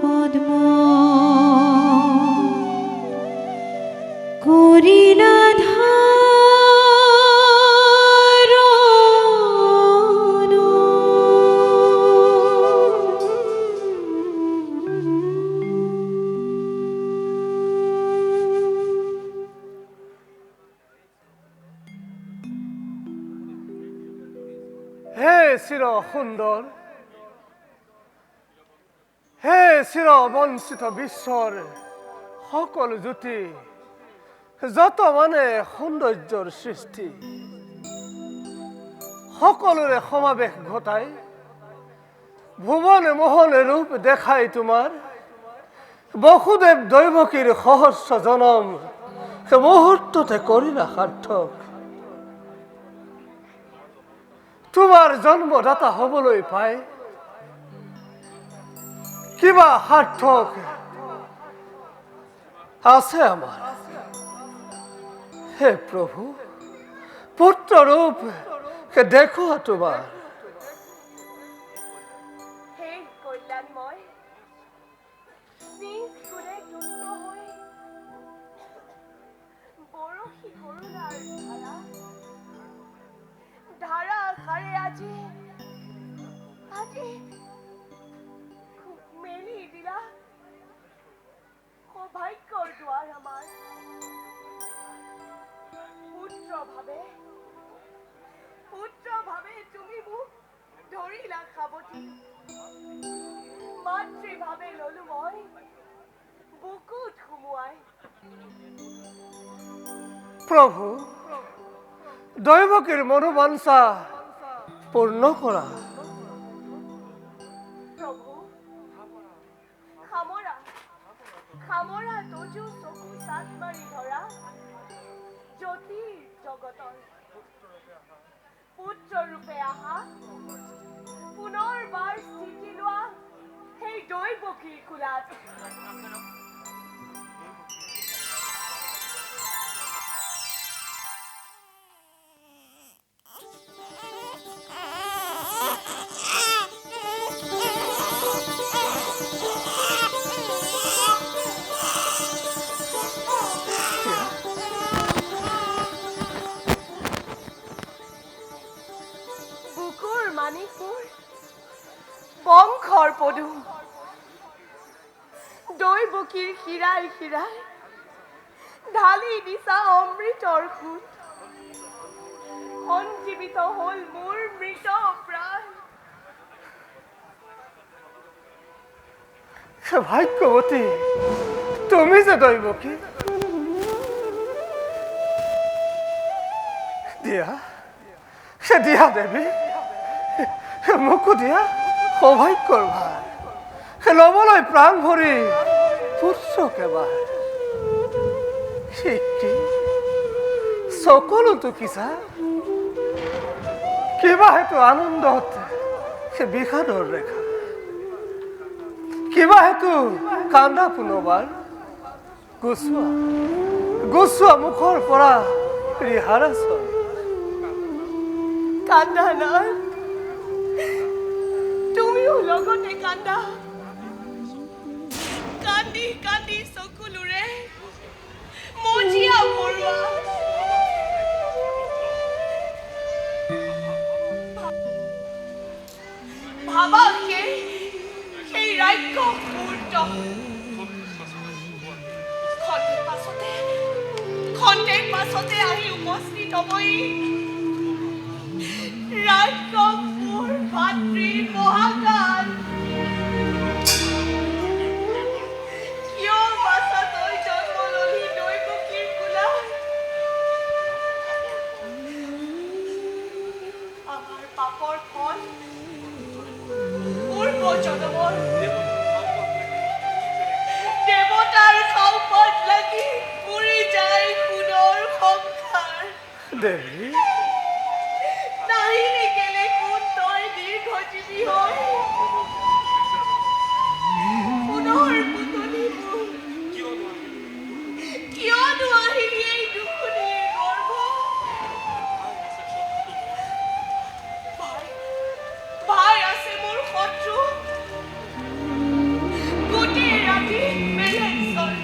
পদ্ম কৰিলা ধাৰণ হে চিৰ সুন্দৰ, হে চিৰ বঞ্চিত বিশ্বৰ সকলো জ্যোতি, যত মানে সৌন্দৰ্যৰ সৃষ্টি, সকলোৰে সমাৱেশ ঘটাই ভুৱনে মোহনে ৰূপ দেখাই তোমাৰ বসুদেৱ দৈৱকীৰ সহস্ৰ জনম মুহূৰ্ততে কৰিলা সাৰ্থক। তোমাৰ জন্মদাতা হবলৈ পাই কিবা সাৰ্থক আছে আমাৰ? হে প্ৰভু, পুত্ৰ ৰূপ দেখুৱা তোমাৰ। হে কল্যাণময়, নিজ গুণে তুষ্ট হৈ বৰশী কৰোণাৰ ধাৰা আশাৰে আজি মেলি দিলা সৌভাগ্যৰ দুৱাৰ আমাৰ। পুত্ৰ ভাবে তুমি মোক ধৰিলা সাৱটি, মাতৃভাৱে ললো মই বুকুত সুমুৱাই। প্ৰভু, দৈৱকীৰ মনোবাঞ্ছা পূৰ্ণ কৰা। প্ৰভু, খামৰা তজু চকু চাট মাৰি ধৰা জ্যোতিৰ জগতৰ পুত্ৰ ৰূপে আহা, পুনৰবাৰ স্থিতি লোৱা সেই দৈৱকীৰ কোলাত। বংশৰ পদুম দৈৱকীৰ শিৰাই শিৰাই ঢালি দিছা অমৃতৰ সোঁত, সঞ্জীৱিত হল মোৰ মৃত প্ৰাণ। ভাগ্যৱতী তুমি যে দৈৱকী, দিয়া দিয়া দেৱী, মোকো দিয়া সৌভাগ্যৰ ভাৰ, ল'বলৈ প্ৰাণ ভৰি পুত্ৰক এবাৰ। সকলোতো কিছা কিবা হেতু আনন্দত বিষাদৰ ৰেখা, কিবা হেতু কান্দা পুনৰবাৰ গুচোৱা মুখৰ পৰা ৰিহাৰা চয়। কান্দা নাই, তুমিও লগতে কান্দা, কান্দি কান্দি চকুলোৰে মজিয়া ভৰোৱা। ভাবা সেই ৰাক্ষস মুহূৰ্ত খন্তেক পাছতে আহি উপস্থিত হবই ৰাক্ষস মোৰ ভাতৃৰ মহাকাল। কিয় বাছা তই জন্ম ললি দৈৱকীৰ কোলাত? আমাৰ পাপৰ ফল পূৰ্ব জন্মৰ দেৱতাৰ খাওপাত লাগি পুৰি যায় সোণৰ সংসাৰ। দেৱী নাহিলি কেলে কোন তই দীৰ্ঘ দেৱী হৈ পুনৰ পুতলি মোৰ কিয়নো আহিলি এই দুখনিৰ গৰ্ভ ভাই আছে মোৰ শত্ৰু গোটেই ৰাতি বেলেগ চল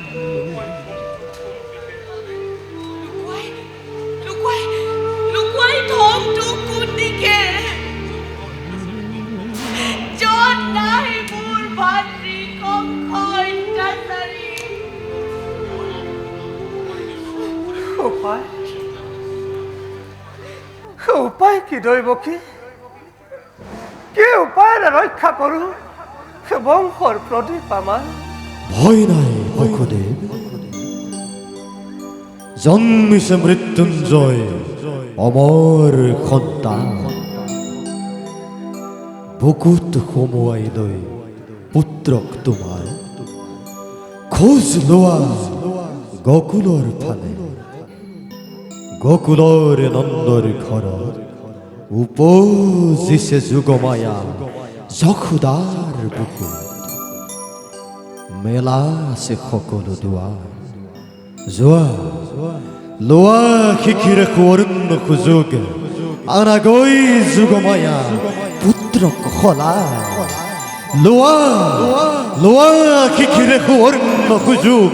লুকুৱাই থমটো কোন দিশে য'ত নাই মোৰ ভাতৃ কংস অত্যাচাৰী উপায় কি দৈবকী কি উপায়েৰে ৰক্ষা কৰো বংশৰ প্ৰদীপ আমাৰ ভয় নাই বসুদেৱ জন্মিছে মৃত্যুঞ্জয় অমৰ সন্তান বুকুত সোমোৱাই লৈ পুত্ৰক তোমাৰ খোজ লোৱা গকুলৰ ফালে গকুলৰ নন্দৰ ঘৰত উপজিছে যুগমায়া যশোদাৰ বুকুত মেলা আছে সকলো দুৱাৰ যোৱা লোৱা শিখিৰে সুৱৰ্ণ সুযোগ আনাগৈ যুগমায়া পুত্ৰক সলাই লোৱা লোৱা শিখিৰে সুৱৰ্ণ সুযোগ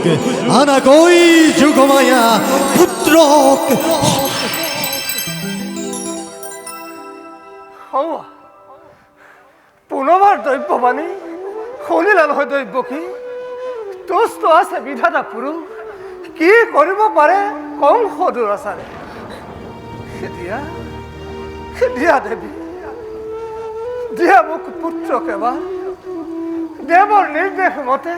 আনাগৈ যুগমায়া পুত্ৰক পুনৰবাৰ দৈব্যবাণী শুনিলা নহয় দৈব্যকী তুষ্ট আছে বিধাতা পুৰুষ কি কৰিব পাৰে কংস দুৰাচাৰে দিয়া দেৱী দিয়া মোক পুত্ৰক এবাৰ দেৱৰ নিৰ্দেশ মতে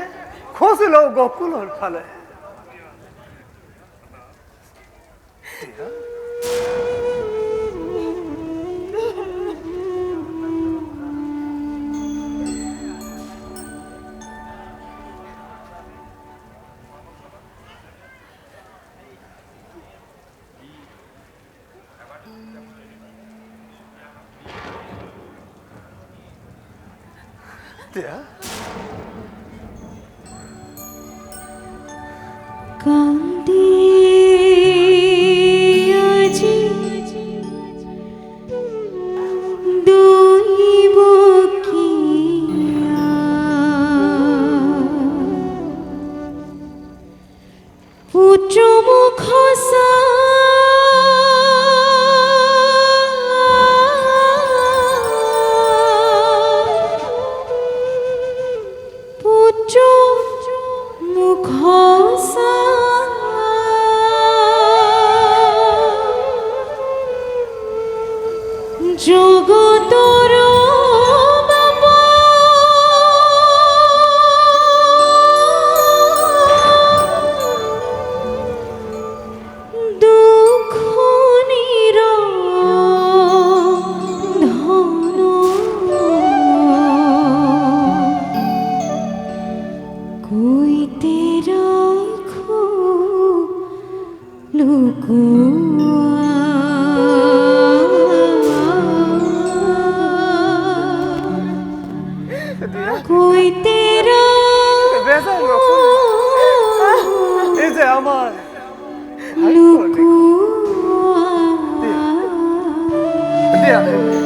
খোজ লওঁ গকুলৰ ফালে কান্দি আজি দৈবকীয়া পুত্ৰ মুখ জগতৰ বাবা দুখ নিৰধন কৈতে ৰাখো কৈতে এই যে আমার দিয়া দেবী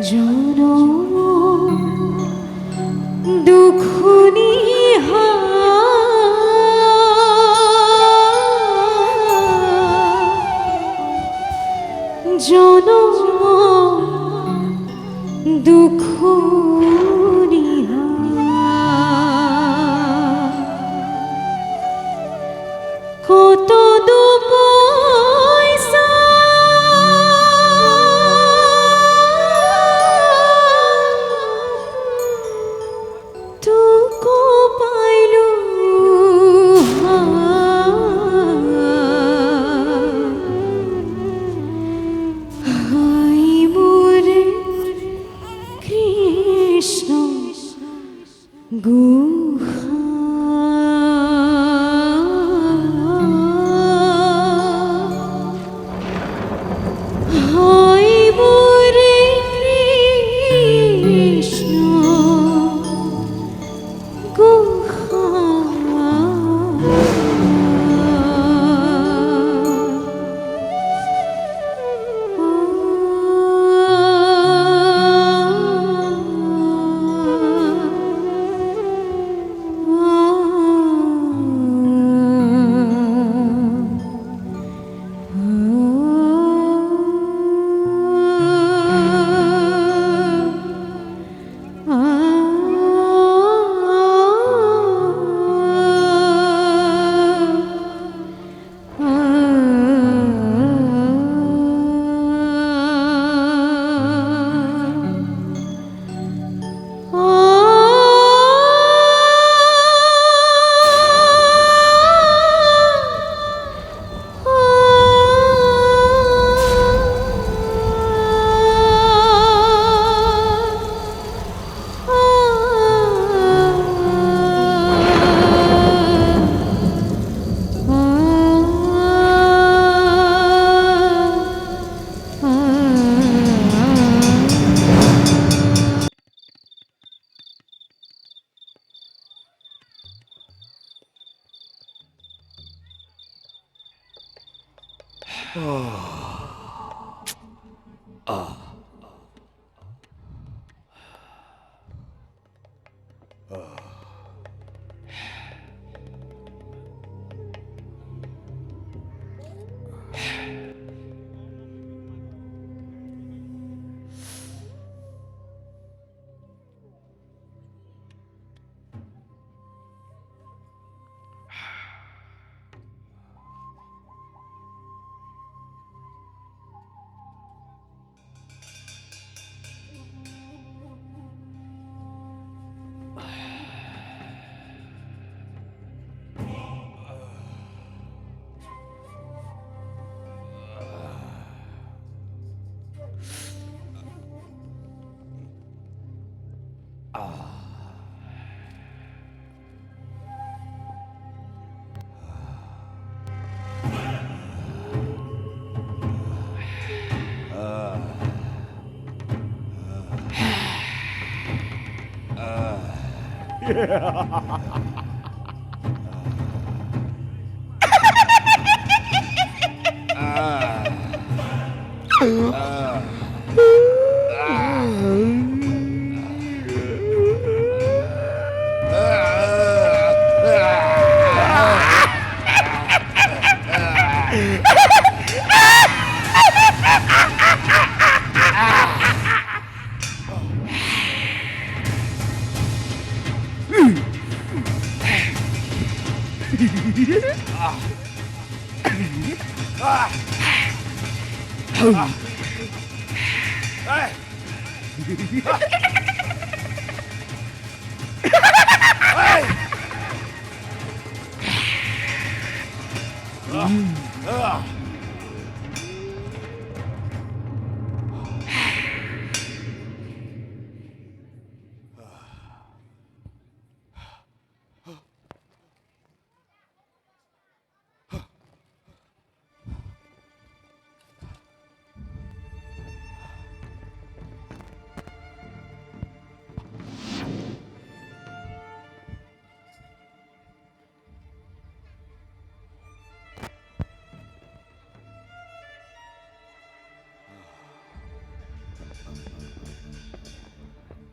জনম দুঃখ নিহা জনম দুঃখ নিহা কত পয়সা তুকো পাইলু হাই মোরে কৃষ্ণ হাই মোরে কৃষ্ণ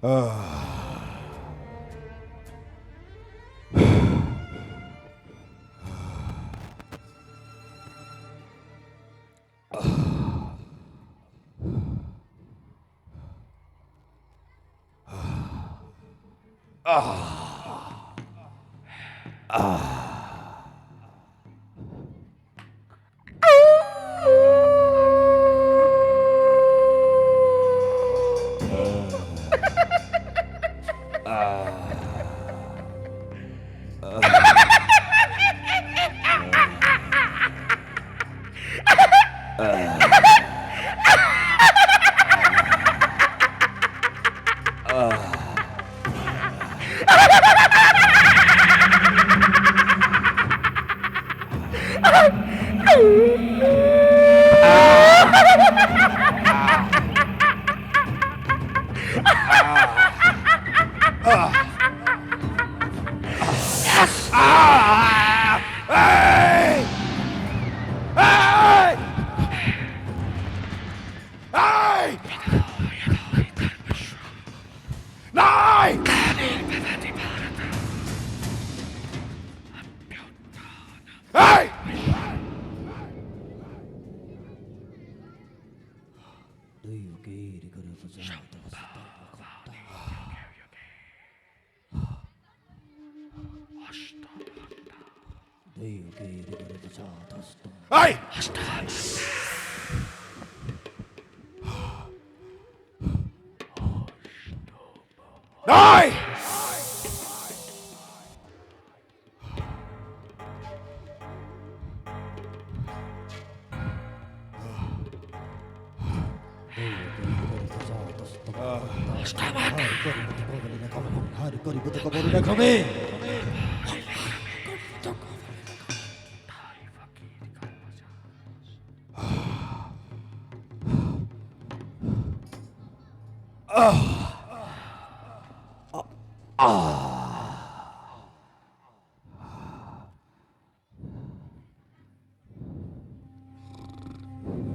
Hey! Hey!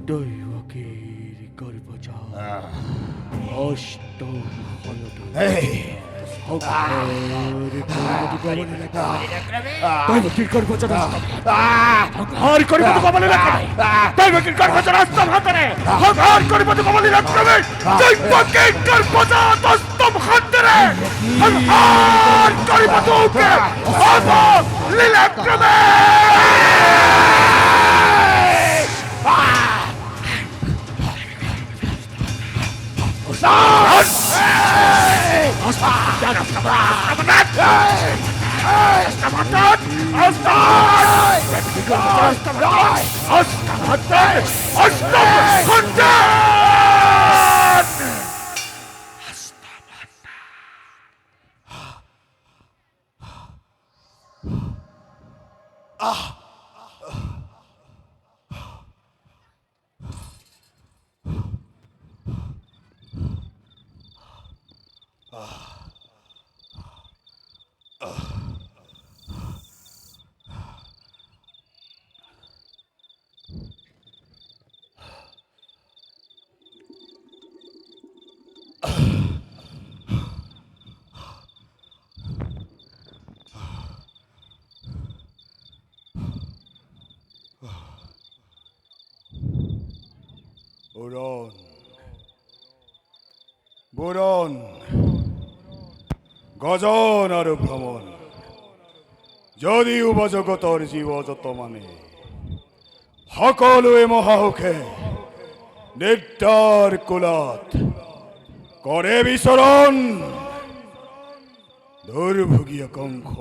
দৈবকীর গর্ভজাত অষ্টম হয়তো দৈবকীর গর্ভজাত হর করিব তো কমলে রাখবে দৈবকীর গর্ভজাত অষ্টম হাতরে হর করিব তো কমলে রাখবে দৈবকীর গর্ভজাত অষ্টম হাতরে হর করিব তো কে হর লীলা ক্রমে বুরন বুরন গজন আৰু ভ্ৰমণ যদি উপজগতৰ জীৱ যত মানে সকলোৱে মহাসুখে নিদ্ৰাৰ কোলাত কৰে বিচৰণ দুৰ্ভোগীয়া কংস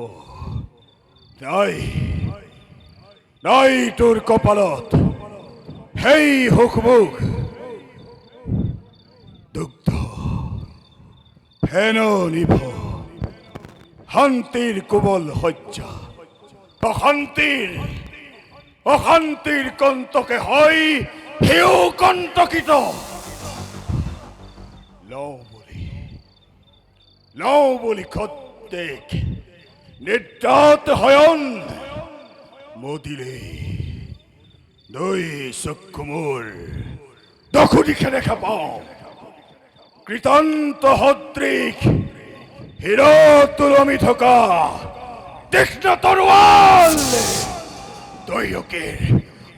নাই নাই তোৰ কপালত সেই হুকমুখ দুগ্ধ ফেন নিভ শান্তিৰ কোমল শয্যা অশান্তিৰ কণ্টকে হয় সেও কণ্টকিত লওঁ বুলি খদ্দেক নিদ্ৰাত হয়ন মদিলে দুই চক্ষু মোৰ দখু দিশে দেখা পাওঁ কৃতান্ত হদ্রিক হিরো তুলমি থকা তীক্ষ্ণ তরোয়াল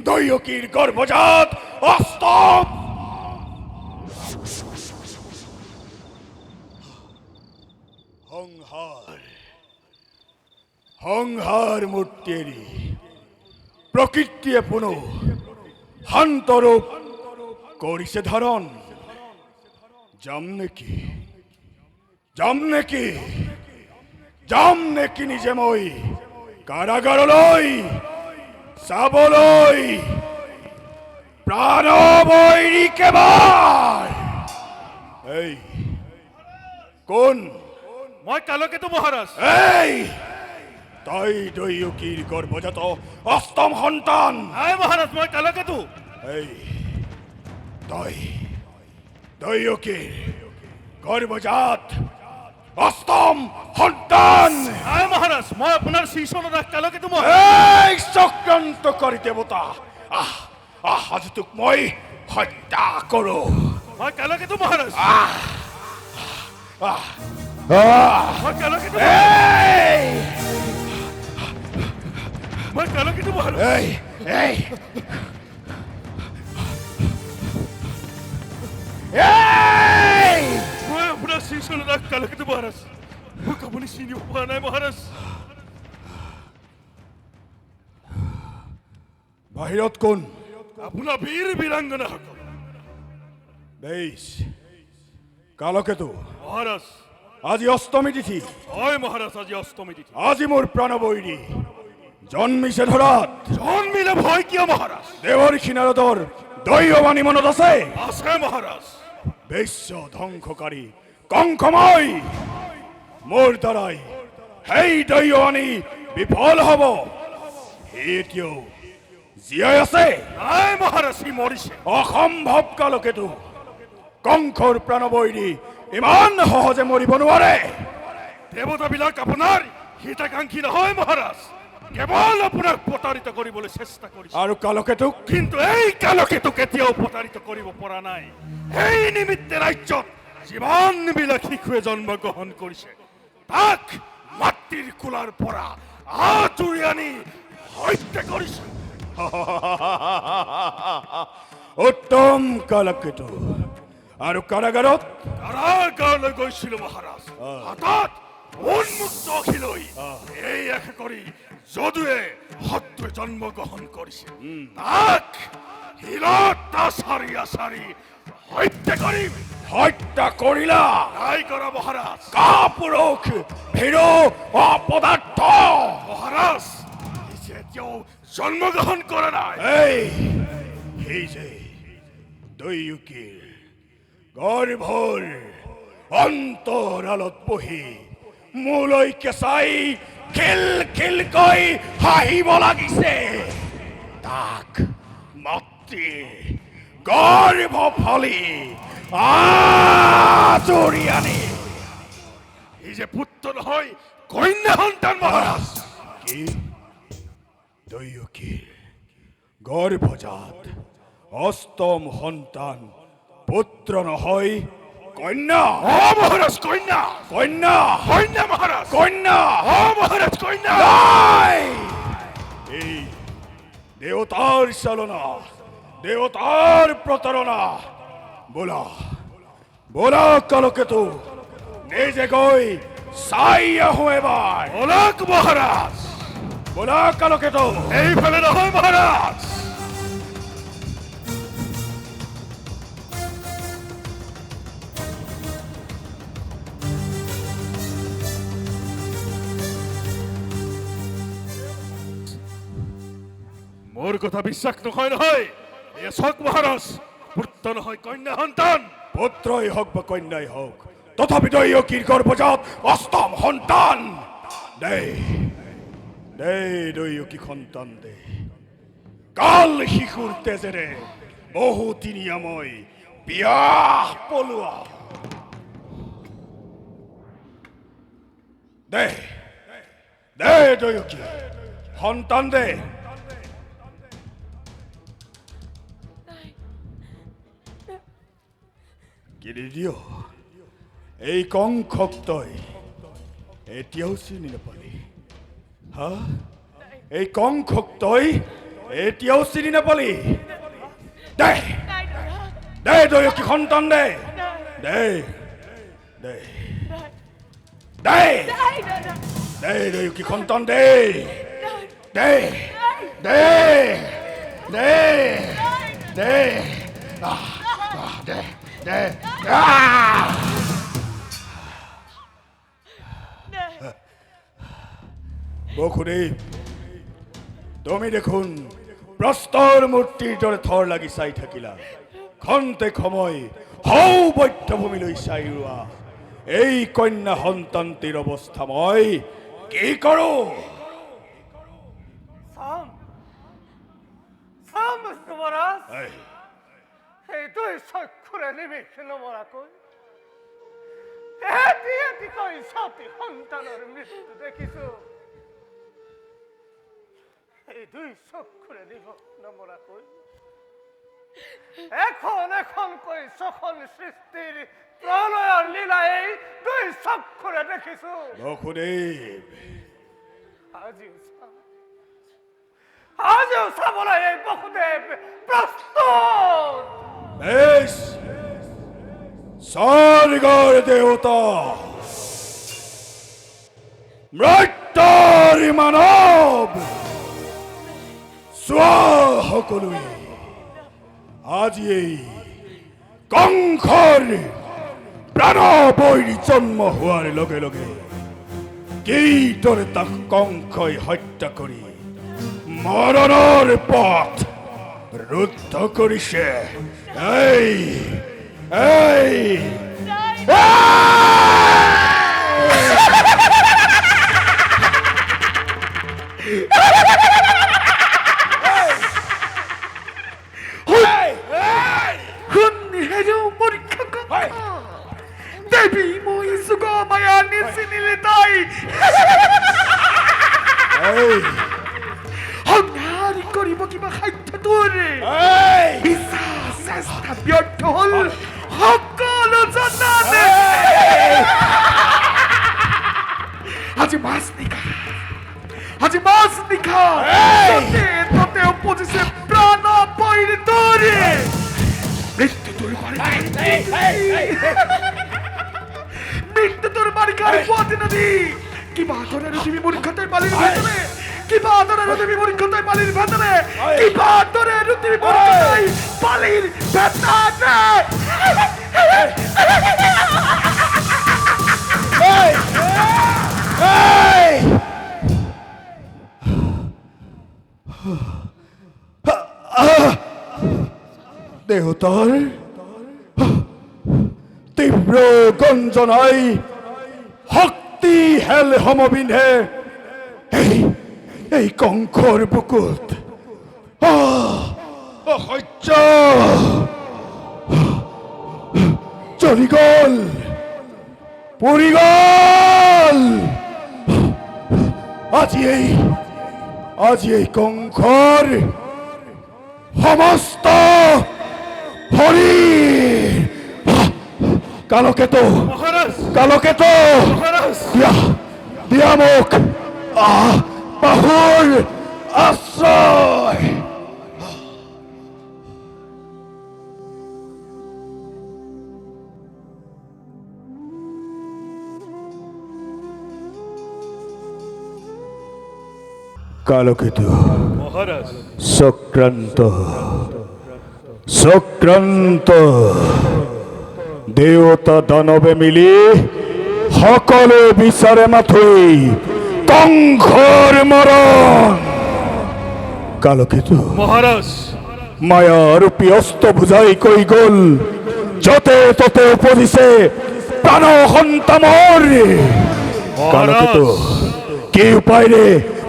দৈয়কীর গর্ভজাত অস্তম সংহার মূর্তিয়েরি প্রকৃতিয়ে পুনঃ শান্তৰূপ কৰিছে ধাৰণ যাম নেকি নিজে মই কাৰাগাৰলৈ চাবলৈ প্ৰাণবৈৰী কেবাৰ এই কোন মই কালকেতু মহাৰাজ এই তই দৈয়কীৰ গৰ্ভজাত অষ্টম সন্তান আই মহাৰাজ মই কালকেতু এই তই দৈয়কীৰ গৰ্ভজাত অষ্টম সন্তান আই মহাৰাজ মই আপোনাৰ শ্ৰীচৰণত কালকেতু মহাৰাজ এই চক্ৰান্তকাৰী দেৱতা আজি তোক মই হত্যা কৰো মই কালকেতু মহাৰাজ মই কালকেতু এই মই কালকেতু মহাৰাজ এই এই এই মই আপোনাৰ শ্ৰীচৰণত কালকেতু মহাৰাজ মোক আপুনি চিনিব পৰা নাই মহাৰাজ বাহিৰত কোন আপোনাৰ বীৰ বীৰাংগনাসকল বেশ কালকেতু মহাৰাজ আজি অষ্টমী তিথি হয় মহাৰাজ আজি অষ্টমী তিথি আজি মোৰ প্ৰাণবৈৰী জন্মিছে ধৰাত জন্মিলে ভয় কিয় মহাৰাজ দেৱৰ্ষি নাৰদৰ দৈৱবাণী মনত আছে আছে মহাৰাজ বিশ্ব ধ্বংসকাৰী কংসময় মোৰ দ্বাৰাই সেই দৈৱবাণী বিফল হ'ব সি এতিয়াও জীয়াই আছে নাই মহাৰাজ সি মৰিছে অসম্ভৱ কালকেতু কংসৰ প্ৰাণবৈৰী ইমান সহজে মৰিব নোৱাৰে দেৱতাবিলাক আপোনাৰ হিতাকাংক্ষী নহয় মহাৰাজ কেৱল আপোনাক প্ৰতাৰিত কৰিবলৈ চেষ্টা কৰিছে আৰু কালকেতুক কিন্তু এই কালকেতু কেতিয়াও প্ৰতাৰিত কৰিব পৰা নাই এই নিমিত্তে ৰাজ্যত যিমানবিলাক শিশুৱে জন্মগ্ৰহণ কৰিছে তাক মাতৃৰ কোলাৰ পৰা আঁতৰি আনি হত্যা কৰিছে উত্তম কালকেতু আৰু কাৰাগাৰত কাৰাগাৰলৈ গৈছিলো মহাৰাজ হাতত উন্মুক্ত অখিলৈ এই আশা কৰি যদুৱে শত্ৰুৱে জন্মগ্ৰহণ কৰিছে তাক শিলত আচাৰি হত্যা কৰিম হত্যা কৰিলা নাই কৰা মহাৰাজ কাপুৰুষ হিৰো অপদাৰ্থ মহাৰাজ সি যে এতিয়াও জন্মগ্ৰহণ কৰা নাই সেই যে দৈয়কীৰ গৰ্ভৰ অন্তৰালত বহি মোলৈকে চাই খিলখিলকৈ হাঁহিব লাগিছে তাক মাতৃৰ গৰ্ভ ফালি আঁতৰি আনি সি যে পুত্ৰ নহয় কন্যা সন্তান মহাৰাজ কি দৈয়কীৰ গৰ্ভজাত অষ্টম সন্তান পুত্ৰ নহয় কন্যা অ মহাৰাজ কন্যা কন্যা কন্যা মহাৰাজ কন্যা অ মহাৰাজ কন্যা নাই এই দেৱতাৰ চালনা দেৱতাৰ প্ৰতাৰণা বোলা কালকেতু নিজে গৈ চাই আহো এবাৰ ওলাক মহাৰাজ বোলা কালকেতু এইফালে নহয় মহাৰাজ মোৰ কথা বিশ্বাস নহয় এ চক মহাৰাজ পুত্ৰ নহয় কন্যা সন্তান পুত্ৰই হওক বা কন্যাই হওক তথাপি দৈয়কীৰ গৰ্ভজাত অষ্টম সন্তান দে দৈয়কী সন্তান দে কাল শিশুৰ তেজেৰে বহুদিনীয়া মই বিয়া পলোৱা দে দৈয়কী সন্তান দে কি দিয় এই কংখক তই এতিয়াও চিনি নাপালি হা এই কংখক তই এতিয়াও চিনি নাপালি দে নাই দাদা দে তই কি সন্তান দে দে দে দে নাই দাদা দে তই কি সন্তান দে দে দে দে দে দে দে বসুদেৱ তুমি দেখোন প্ৰস্তৰ মূৰ্তিৰ দৰে থৰ লাগি চাই থাকিলা খন্তে সময় হৌ বৈত্যভূমিলৈ চাই ৰোৱা এই কন্যা সন্তানটিৰ অৱস্থা মই কি কৰোঁ সাম সাম মহাৰাজ এই, এই দুই চক্ষুৰে নিমিষে নমৰাকৈ এটি এটিকৈ সতী সন্তানৰ মৃত্যু দেখিছো এই দুই চক্ষুৰে নমৰাকৈ এখন এখনকৈ ছখন সৃষ্টিৰ প্ৰলয়ৰ লীলা এই দুই চক্ষুৰে দেখিছো বসুদেৱ আজিও চাবলৈ এই বসুদেৱ প্ৰস্তুত বেশ স্বৰ্গৰ দেৱতা মৃত্যুৰ মানৱ চোৱা সকলোৱে আজি এই কংসৰ প্ৰাণবৈৰী জন্ম হোৱাৰ লগে লগে কিদৰে তাক কংসই হত্যা কৰি মৰণৰ পথ ৰুদ্ধ কৰিছে এই এই দেবী মই যুগ মায়া নিচিনিলে তাই এই সংহাৰ কৰিব কিবা সাধ্য তোৰ এই বিশ্বাস চেষ্টা ব্যৰ্থ হল সকলো জানানে আজি মাছ নিশা ততে ততে উপজিছে প্ৰাণ পৈৰি তোৰে মৃত্যু তোৰ মৃত্যু তোৰ বাৰিষাৰ পুৱাতে নদী কিবা ধৰণে তুমি মূৰ্খতাই পালিৰ ভেতৰে কিবা ধৰণে তুমি মূৰ্খতাই পালিৰ ভেতৰে কিবা ধৰণে তুমি মূৰ্খতাই পালিৰ ভেতৰে দেহতাৰ তীব্ৰ গঞ্জনাই শক্তি হেল সমবিন্ধে এই কংসৰ বুকুত অসহ্য জ্বলি গল পৰি গল আজি এই কংসৰ সমস্ত শৰীৰ কালকেতু দিয়া মোক বাহুৰ আশ্ৰয় কালকেতু চক্ৰান্ত দেৱতা দানৱে মিলি সকলো বিচাৰে মাথোই কংসৰ মৰণ কালকেতু মহাৰাজ মায়া ৰূপী অস্ত্ৰ বুজাই কৈ গল যতে ততে উপজিছে প্ৰাণ সন্তানৰ কালকেতু কি উপায়েৰে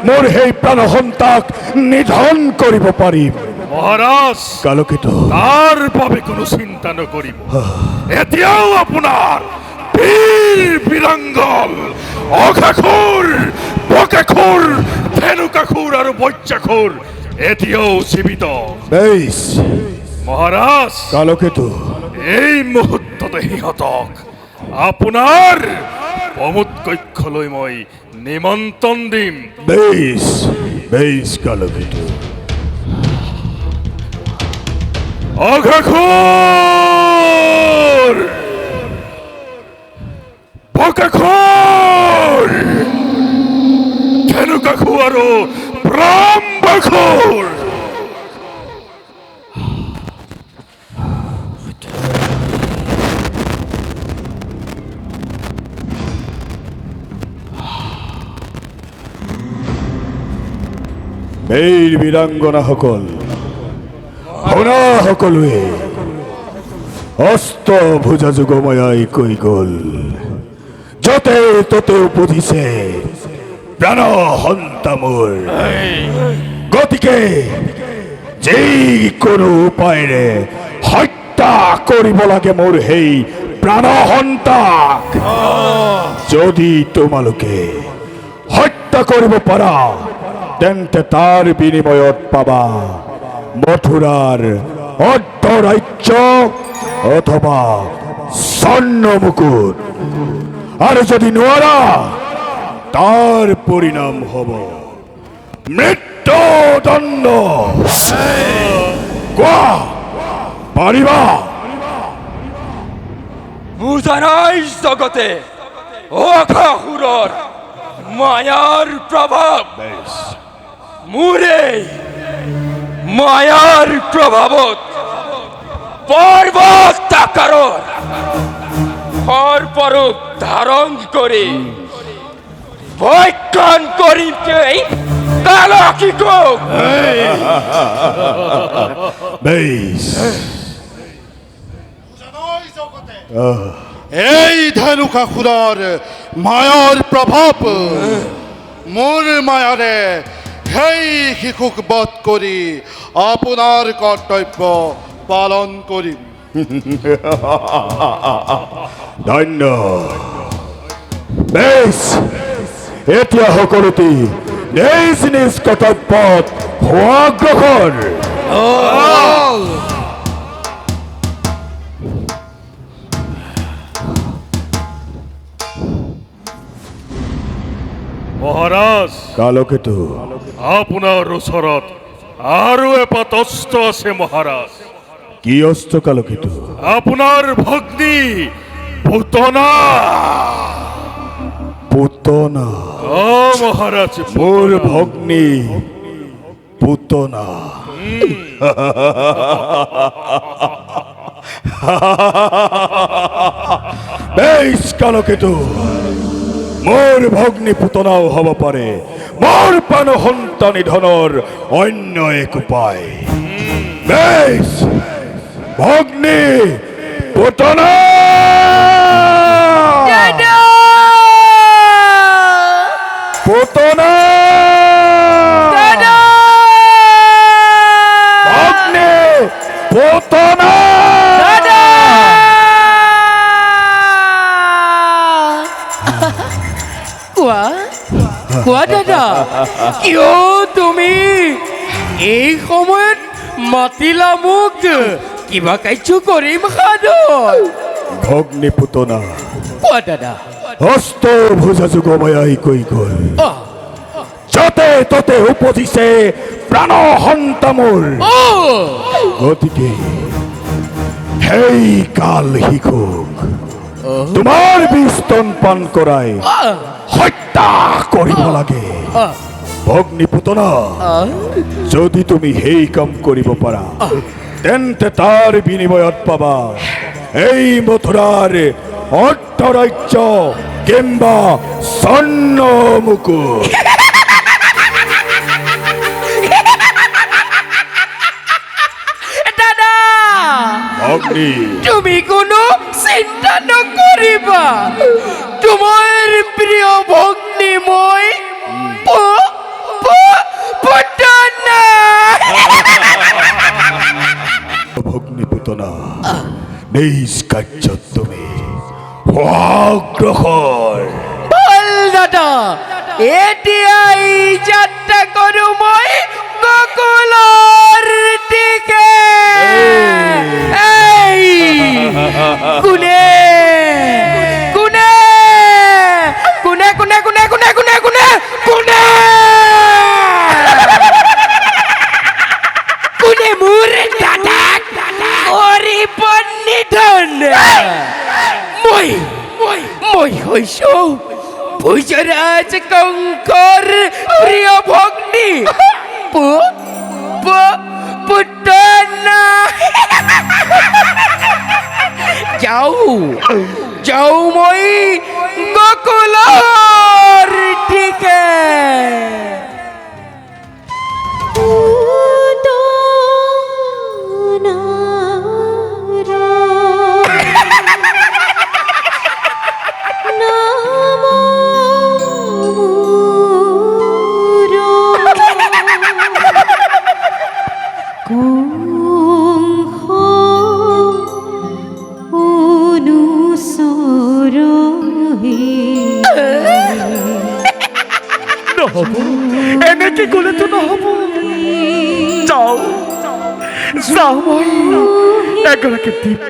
মোৰ সেই প্ৰাণ সন্তাক নিধন কৰিব পাৰিম মহাৰাজ কালকেতু তাৰ বাবে কোনো চিন্তা নকৰিব এতিয়াও আপোনাৰ বীৰ বীৰাংগল অঘাখুৰ বকাখুৰ ধেনুকাখুৰ আৰু বৈচাখুৰ এতিয়াও জীৱিত বেশ মহাৰাজ কালকেতু এই মুহূৰ্ততে সিহঁতক আপোনাৰ প্ৰমোদ কক্ষলৈ মই নিমন্ত্ৰণ দিম। বেশ বেশ কালকেতু। অঘাখুৰ বকাখুৰ ধেনুকাখুৰ আৰু ব্ৰহ্মখুৰ। বীৰ বীৰাঙ্গনাসকল, শুনা সকলোৱে, অস্ত ভুজা যুগময়াই কৈ গ'ল, য'তে ত'তে উপজিছে প্ৰাণ সন্তা মোৰ। গতিকে যিকোনো উপায়েৰে হত্যা কৰিব লাগে মোৰ সেই প্ৰাণ সন্তাক। যদি তোমালোকে হত্যা কৰিব পাৰা, তেন্তে তাৰ বিনিময়ত পাবা মথুৰাৰ অৰ্ধৰাজ্য অথবা স্বৰ্ণ মুকুট। আৰু যদি নোৱাৰা, তাৰ পৰিণাম হ'ব মৃত্যুদণ্ড। কোৱা, পাৰিবা? বুজা নাই জগতে অঘাসুৰৰ মায়াৰ প্ৰভাৱ। মোৰে মায়াৰ প্ৰভাৱত পৰ্বত আকাৰৰ সৰ্পৰূপ ধাৰণ কৰি ভক্ষণ কৰিমকেই কালকিকক। বেশ, এই ধেনুকাসুৰৰ মায়াৰ প্ৰভাৱ মোৰ মায়াৰে সেই শিশুক বধ কৰি আপোনাৰ কৰ্তব্য পালন কৰিম। ধন্য। বেশ, এতিয়া সকলোতে নিজ নিজ কৰ্তব্যত হোৱা গ্ৰহণ। মহাৰাজ, কালকেতু, আপোনাৰ ওচৰত আৰু এপাত অস্ত্ৰ আছে মহাৰাজ। কি অস্ত্ৰ কালকেতু? আপোনাৰ ভগ্নী পুতনা। পুতনা? অ মহাৰাজ, মোৰ ভগ্নী পুতনা? বেশ কালকেতু, মোৰ ভগ্নী পুতনাও হ'ব পাৰে মোৰ প্ৰাণ সন্তান নিধনৰ অন্য এক উপায়। বেশ, ভগ্নী পুতনা! পুতনা! ভগ্নী পুতনা! কোৱা দাদা, কিয় তুমি এই সময়ত মাতিলা মোক? কিবা কাৰ্য কৰিম সাধন। ভগ্নী পুতনা, কোৱা দাদা। হস্ত ভুজা যুগময়াই কৈ গ'ল, য'তে ত'তে উপজিছে প্ৰাণ সন্তা মোৰ। গতিকে সেই কাল শিশুক তোমাৰ বিস্তন পান কৰাই হত্যা কৰিব লাগে। ভগ্নী পুতনা, যদি তুমি সেই কাম কৰিব পাৰা, তেন্তে তাৰ বিনিময়ত পাবা এই মথুৰাৰ অৰ্ধৰাজ্য কিংবা স্বৰ্ণ মুকুট। দাদা, ভগ্নী, তুমি কোনো চিন্তা নকৰিবা। তোমাৰ প্ৰিয় ভগ্নী মই পুতনা। ভগ্নী পুতনা, নিজ কাৰ্যত তুমি অগ্ৰসৰ। ভাল দাদা, এতিয়াই যাত্ৰা কৰো মই গকুলৰ দিশে। এই কোনে ভোজৰাজ কঙ্কৰ প্ৰিয় ভগ্নী পুত্তনা যাও যাও মই গোকুলৰ দিকে নহ'ব এনেকে গ'লেতো নহ'ব যাওঁ যাওঁ মই এগৰাকী দীপ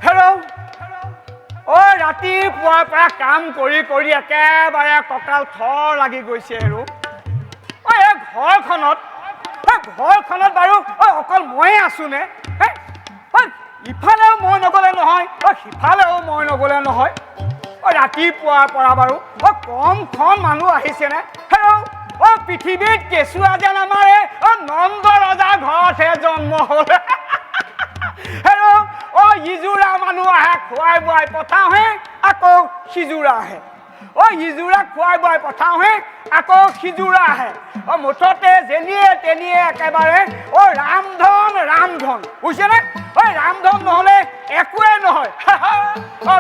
হেল্ল' অ' ৰাতিপুৱাৰ পৰা কাম কৰি কৰি একেবাৰে কঁকাল থৰ লাগি গৈছে আৰু অ' এই ঘৰখনত বাৰু অকল ময়ে আছোনে ইফালেও মই নগ'লে নহয় সিফালেও মই নগ'লে নহয় ৰাতিপুৱাৰ পৰা বাৰু কমখন মানুহ আহিছেনে হেৰৌ পৃথিৱীত কেঁচুৱা যেন আমাৰ নন্দ ৰজাৰ ঘৰতহে জন্ম হ'ল হেৰৌ ইজোৰা মানুহ আহে খুৱাই বোৱাই পঠাওঁহে আকৌ সিজোৰা আহে ইজোৰা খুৱাই বোৱাই পঠাওঁহে আকৌ সিজোৰা আহে মুঠতে যেনিয়ে তেনিয়ে একেবাৰে ৰামধন বুজিছেনে ৰামধন নহ'লে একোৱেই নহয়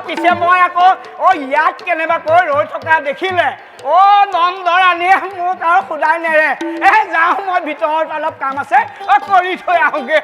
পিছে মই আকৌ ইয়াত কেনেবাকৈ ৰৈ থকা দেখিলে নন্দৰাণীয়ে মোক আৰু সোধাই নেৰে যাওঁ মই ভিতৰত অলপ কাম আছে কৰি থৈ আহোঁগৈ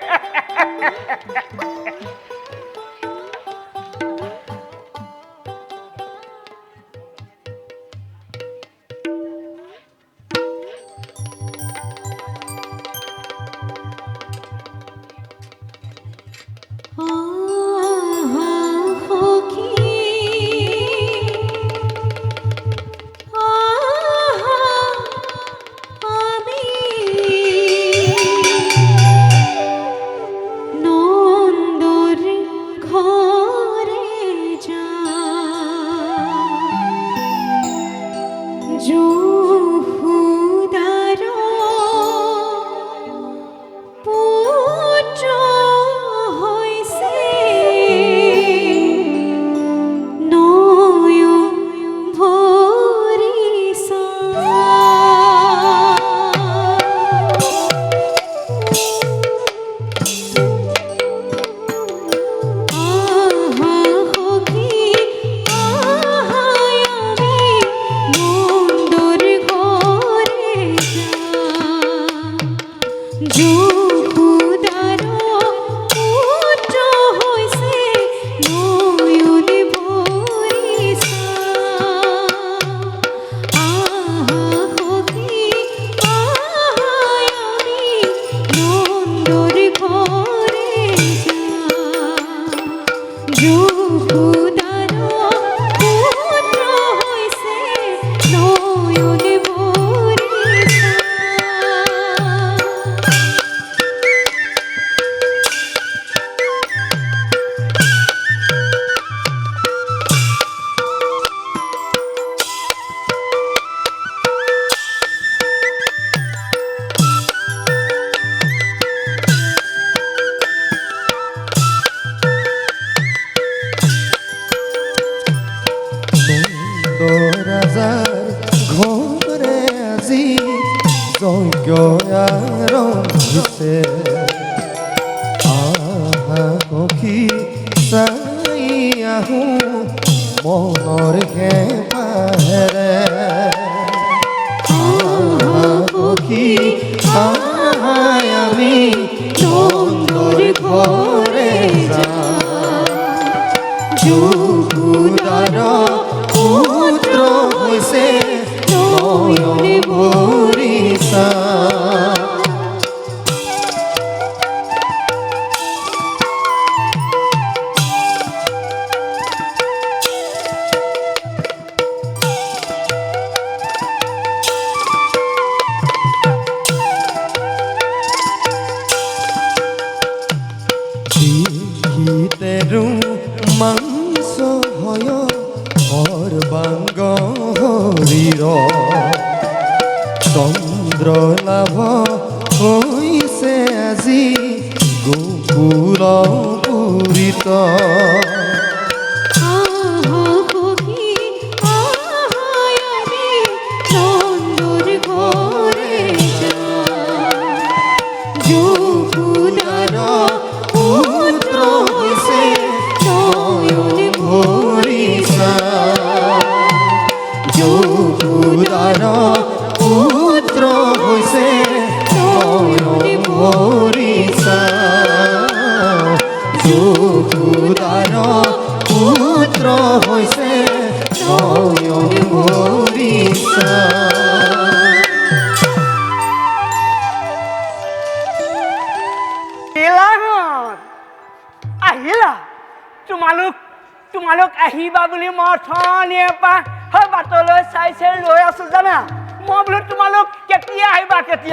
তোমালোক আহিবা বুলি মই অথনিয়ে পৰা বাটলৈ চাই ৰৈ আছো জানা মই বোলো তোমালোক কেতিয়া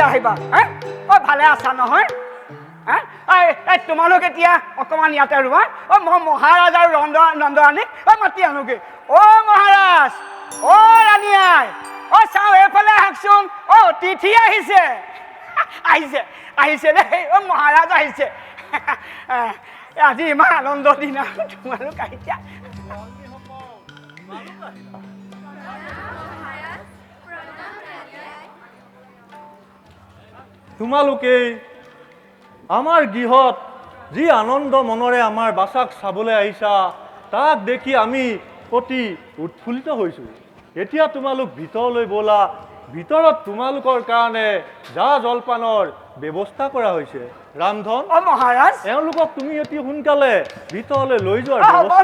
আহিবা ভালে আছা নহয় তোমালোক এতিয়া অকণমান ইয়াতে ৰোৱা মই মহাৰাজ আৰু নন্দৰাণীক মাতি আনোগৈ মহাৰাজ ৰাণী আই চাওঁ এইফালে আহকচোন তিথি আহিছে আহিছে আহিছে দেই মহাৰাজ আহিছে আজি ইমান আনন্দৰ দিন আৰু তোমালোক আহিছা তোমালোকেই আমাৰ গৃহত যি আনন্দ মনেৰে আমাৰ বাছাক চাবলৈ আহিছা তাক দেখি আমি অতি উৎফুল্লিত হৈছোঁ এতিয়া তোমালোক ভিতৰলৈ ব'লা ভিতৰত তোমালোকৰ কাৰণে জা জলপানৰ ব্যৱস্থা কৰা হৈছে ৰামধন মহাৰাজ এওঁলোকক তুমি অতি সোনকালে ভিতৰলৈ লৈ যোৱাৰ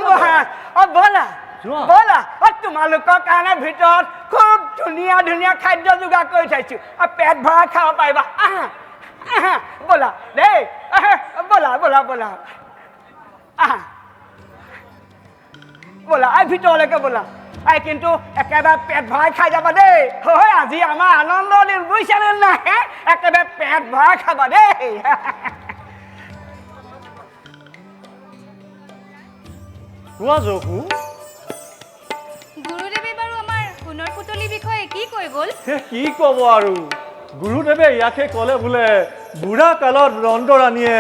মহাৰাজ ব'লা তোমালোকৰ কাৰণে ভিতৰত খুব ধুনীয়া ধুনীয়া খাদ্য যোগাৰ কৰি থৈছো পেট ভৰাই খাব পাৰিবা ব'লা দেই ব'লা ব'লা ব'লা ব'লা ভিতৰলৈকে ব'লা কিন্তু একেবাৰে পেট ভৰাই খাই যাবা দেই আজি আমাৰ আনন্দৰ দিন বুজিছানে নাই একেবাৰে পেট ভৰাই খাবা দেই কোৱা যশু গুৰুদেৱে বাৰু আমাৰ সোণৰ পুতলিৰ বিষয়ে কি কৈ গ'ল কি ক'ব আৰু গুৰুদেৱে ইয়াকে ক'লে বোলে বুঢ়া কালত নন্দৰাণীয়ে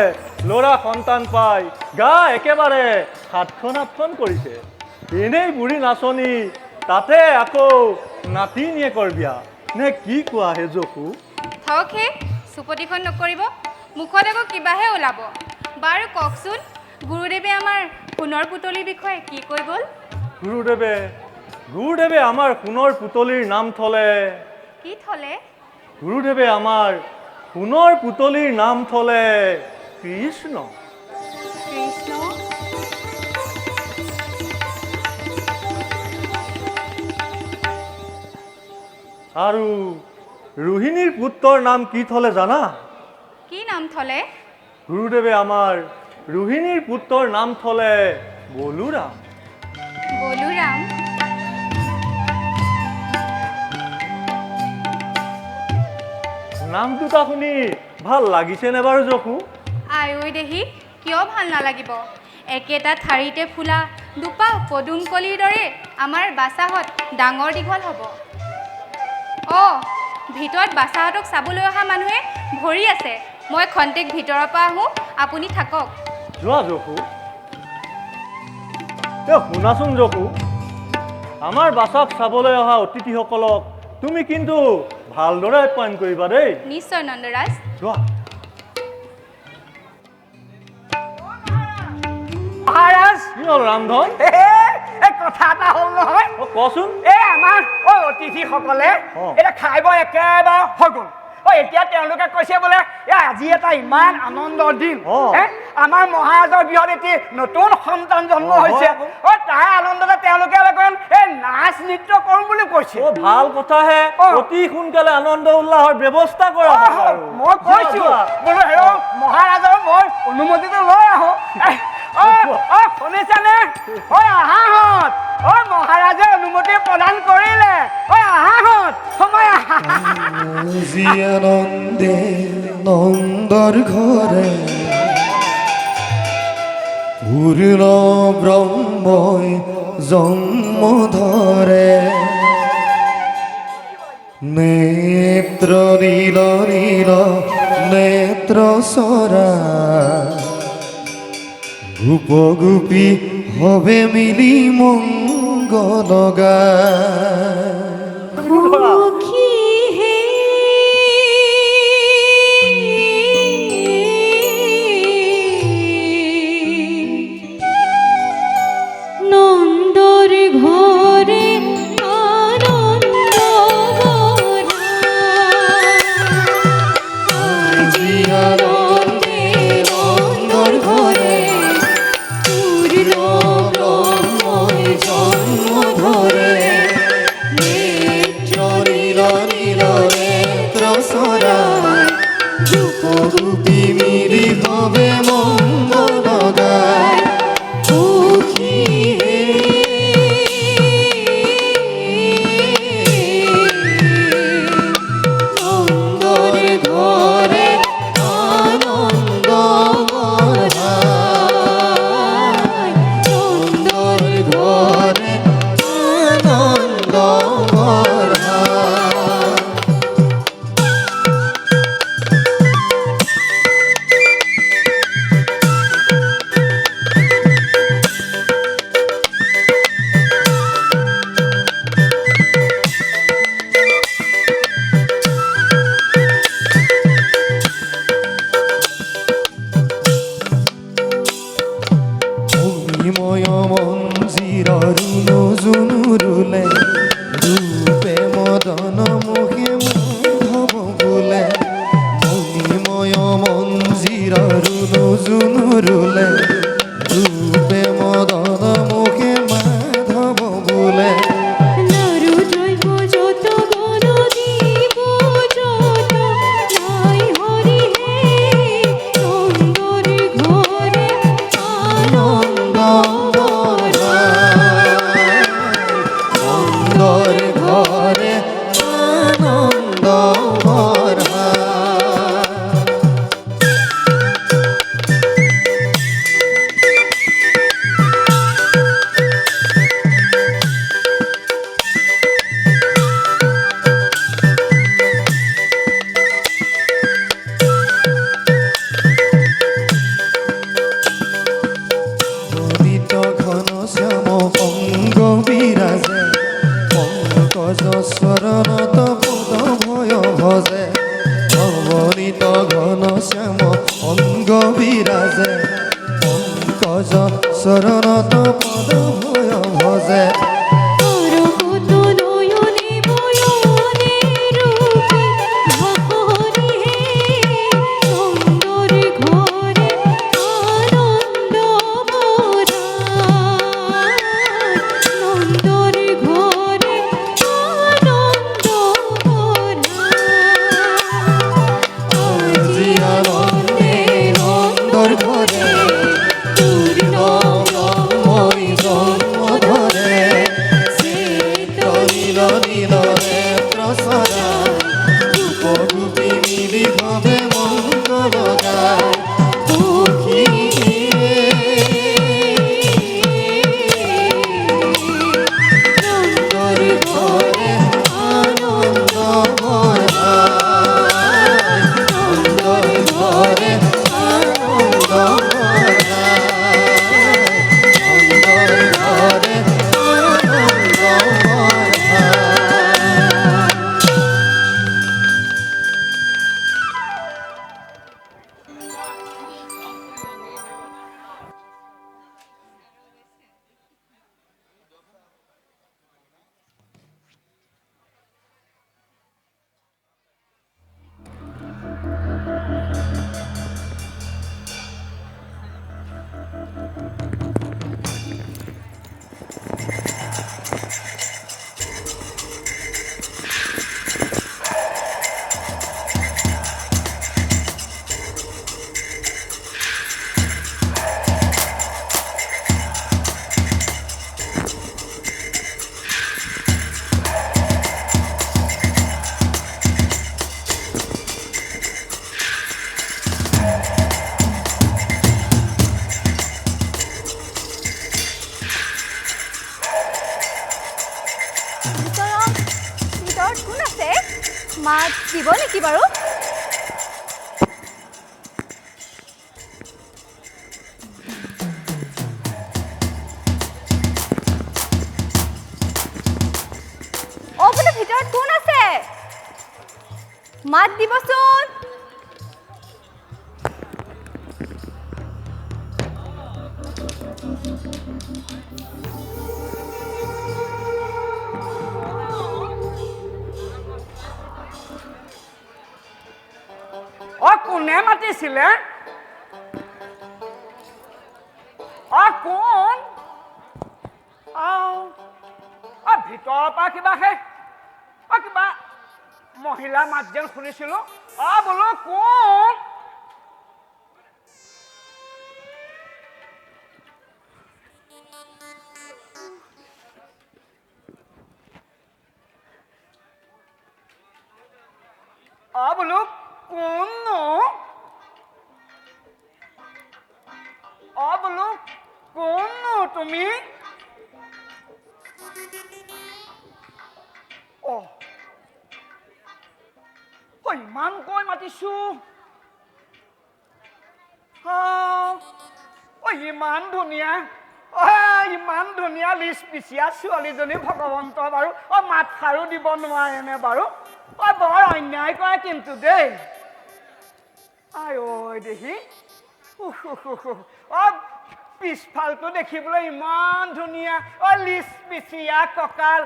ল'ৰা সন্তান পাই গা একেবাৰে সাতখন কৰিছে এনেই বুঢ়ী নাচনী তাতে আকৌ নাতিনীয়েকৰ বিয়া নে কি কোৱা হে যশু থওক হে চুপতিখন নকৰিব মুখত আকৌ কিবাহে ওলাব বাৰু কওকচোন গুৰুদেৱে আমাৰ সোণৰ পুতলিৰ বিষয়ে কি কৈ গ'ল গুৰুদেৱে আমাৰ সোণৰ পুতলিৰ নাম থলে কি থলে গুৰুদেৱে আমাৰ সোণৰ পুতলিৰ নাম থলে কৃষ্ণ কৃষ্ণ আৰু ৰোহিণীৰ পুত্ৰৰ নাম কি থলে জানা কি নাম থলে গুৰুদেৱে আমাৰ ৰোহিণীৰ পুত্ৰৰ নাম থলে বলোৰাম বলোৰাম নাম দুটা শুনি ভাল লাগিছেনে বাৰু যশু আই ঐ দেহি কিয় ভাল নালাগিব একেটা ঠাৰিতে ফুলা দুপা পদুম কলিৰ দৰে আমাৰ বাছাহঁত ডাঙৰ দীঘল হ'ব ভিতৰত বাছাহঁতক চাবলৈ অহা মানুহে ভৰি আছে মই খন্তেক ভিতৰৰ পৰা আহোঁ আপুনি থাকক যোৱা যশু শুনাচোন যশু আমাৰ বাছক চাবলৈ অহা অতিথিসকলক তুমি কিন্তু ভালদৰে আপ্যায়ন কৰিবা দেই নিশ্চয় নন্দৰাজ যোৱা মহাৰাজ কি হ'ল ৰামধন কথা এটা হ'ল নহয় কচোন আমাৰ অতিথিসকলে এতিয়া খাই বৈ একেবাৰে হৈ গ'ল এতিয়া তেওঁলোকে কৈছে বোলে আজি এটা ইমান আনন্দৰ দিন আমাৰ মহাৰাজৰ গৃহত এটি নতুন সন্তান জন্ম হৈছে তাৰ আনন্দতে তেওঁলোকে নাচ নৃত্য কৰিম বুলি কৈছে ভাল কথাহে অতি সোনকালে আনন্দ উল্লাহৰ ব্যৱস্থা কৰা মই কৈছো বোলো মহাৰাজৰ মই অনুমতিটো লৈ আহো শুনিছানে আহাহঁত মহাৰাজে অনুমতি প্ৰদান কৰিলে আহাহঁত সময় যি আনন্দে নন্দৰ ঘৰে পূৰ্ণ ব্ৰহ্মই জন্ম ধৰে নেত্ৰ নীল নীল নেত্ৰ চৰা গোপ গোপী হবে মিলি মংগল নন্দর ঘরে আনন্দ নন্দর ঘরে পূর্ণ ব্রহ্মই জন্ম ধরে নেত্র নীল নীল নেত্র সরায় গোপী মিলি হবে মঙ্গল গায় নন্দর ঘরে আনন্দ রূপে মদন মুখে মাধব বোলে মণিময় মঞ্জিৰ ৰুণু জুনু ৰুলে রূপে মদন মুখে মাধব বোলে নারু জৈব যত গণ দিব যত নাই হরি হে সুন্দর ঘরে আনন্দ সুন্দর ঘরে আনন্দ ভরা ললিত ঘন শ্যাম অঙ্গ বিরাজে পঙ্কজ শরণত পদ ভয় ভজে অবনীত ঘন শ্যাম অঙ্গ বিরাজে পঙ্কজ শরণত পদ ভয় ভজে পরকত নয়নে বয়নে রূপে হরি হে সুন্দর ঘরে আনন্দ ভরা সুন্দর ঘরে আনন্দ ভরা আজি আনন্দে নন্দর ঘরে পূর্ণ ব্রহ্মই জন্ম ধরে চিত্ত নীল নীল নেত্রসরা রূপরূপী মিলি ভবে মঙ্গল গায় সখী সুন্দর ঘরে আনন্দ ভরা সুন্দর ঘরে আনন্দ ভরা সুন্দর ঘরে আনন্দ ভরা ভিতৰত কোন আছে মাত দিব নেকি বাৰু অ বোলে ভিতৰত কোন আছে মাত দিবচোন অ কোনে মাতিছিলে অ কোন ভিতৰৰ পৰা কিবা মহিলা মাত যেন শুনিছিলো বোলো কোন বোলো কোননো বোলো কোননো তুমি ইমান কৈ মাতিছো ইমান ধুনীয়া লিচ পিচিয়া ছোৱালীজনী ভগৱন্ত বাৰু মাত খাৰো দিব নোৱাৰেনে বাৰু বৰ অন্যায় কৰে কিন্তু দেই আই ঐ দেহি পিছফালটো দেখিবলৈ ইমান ধুনীয়া লিচপিচিয়া কঁকাল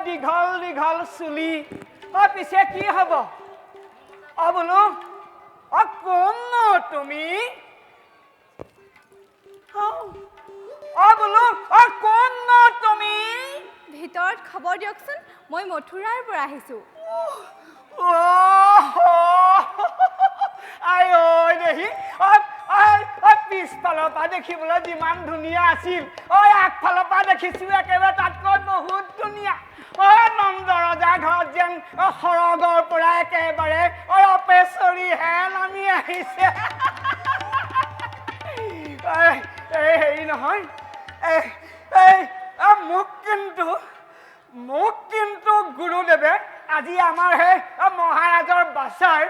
দীঘল দীঘল চুলি পিছে কি হ'ব বোলো কোন তুমি বোলো কোন তুমি ভিতৰত খবৰ দিয়কচোন মই মথুৰাৰ পৰা আহিছোঁ আই ঐ দেহি পিছফালৰ পৰা দেখিবলৈ যিমান ধুনীয়া আছিল আগফালৰ পৰা দেখিছোঁ একেবাৰে তাতকৈ বহুত ধুনীয়া নন্দ ৰজাৰ ঘৰত যেন সৰগৰ পৰা একেবাৰে অপেশ্বৰীহে নামি আহিছে হেৰি নহয় মোক কিন্তু গুৰুদেৱে আজি আমাৰ সেই মহাৰাজৰ বাছাৰ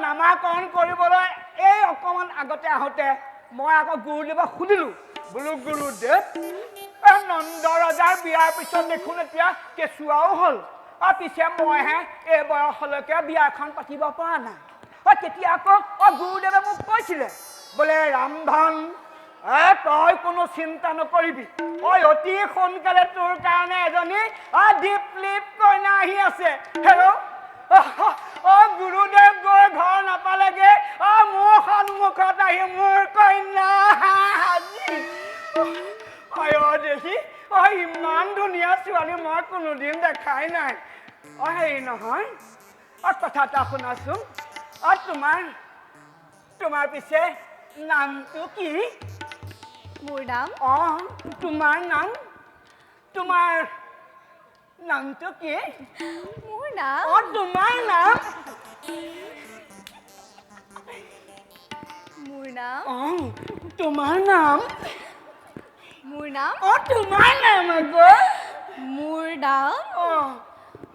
নামাকৰণ কৰিবলৈ এই অকণমান আগতে আহোঁতে মই আকৌ গুৰুদেৱক সুধিলোঁ বোলো গুৰুদেৱ নন্দ ৰজাৰ বিয়াৰ পিছত দেখোন এতিয়া কেঁচুৱাও হ'ল পিছে মইহে এই বয়সলৈকে বিয়াখন পাতিব পৰা নাই তেতিয়া আকৌ গুৰুদেৱে মোক কৈছিলে বোলে ৰামধন তই কোনো চিন্তা নকৰিবি অতি সোনকালে তোৰ কাৰণে এজনী দীপলিপ কইনা আহি আছে গুৰুদেৱ গৈ ঘৰ নাপালেগে মোৰ সন্মুখত আহি মোৰ কন্যা দেখি ইমান ধুনীয়া ছোৱালী মই কোনোদিন দেখাই নাই হেৰি নহয় কথা এটা শুনাচোন তোমাৰ পিছে নামটো কি মোৰ নাম তোমাৰ নামটো কি মোৰ নাম তোমাৰ নাম মোৰ নাম তোমাৰ নাম মোৰ নাম তোমাৰ নাম আকৌ মোৰ নাম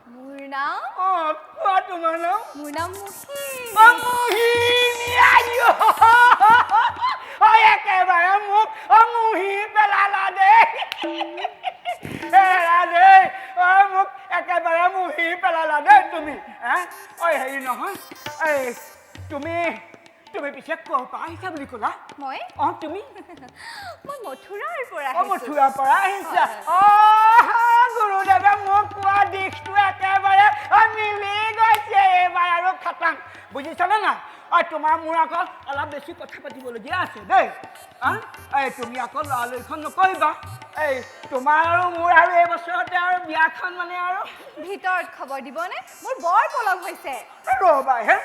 মোৰ নাম কোৱা তোমাৰ নাম মোৰ নাম একেবাৰে মোক মুহি পেলালা মোক একেবাৰে মুহি পেলালা দেই তুমি হেৰি নহয় তুমি পিছে ক'ৰ পৰা আহিছা বুলি ক'লা মই তুমি মই মথুৰাৰ পৰা মথুৰাৰ পৰা আহিছা গুৰুদেৱে মোক কোৱা দিশটো একেবাৰে মিলি গৈছে এইবাৰ আৰু খাটাং বুজিছানে নাই তোমাৰ মোৰ আকৌ অলপ বেছি কথা পাতিবলগীয়া আছে দেই তুমি আকৌ লৰালৰিখন নকৰিবা তোমাৰ আৰু মোৰ আৰু এই বছৰতে আৰু বিয়াখন মানে আৰু ভিতৰত খবৰ দিবনে মোৰ বৰ পলম হৈছে ৰ'বাহে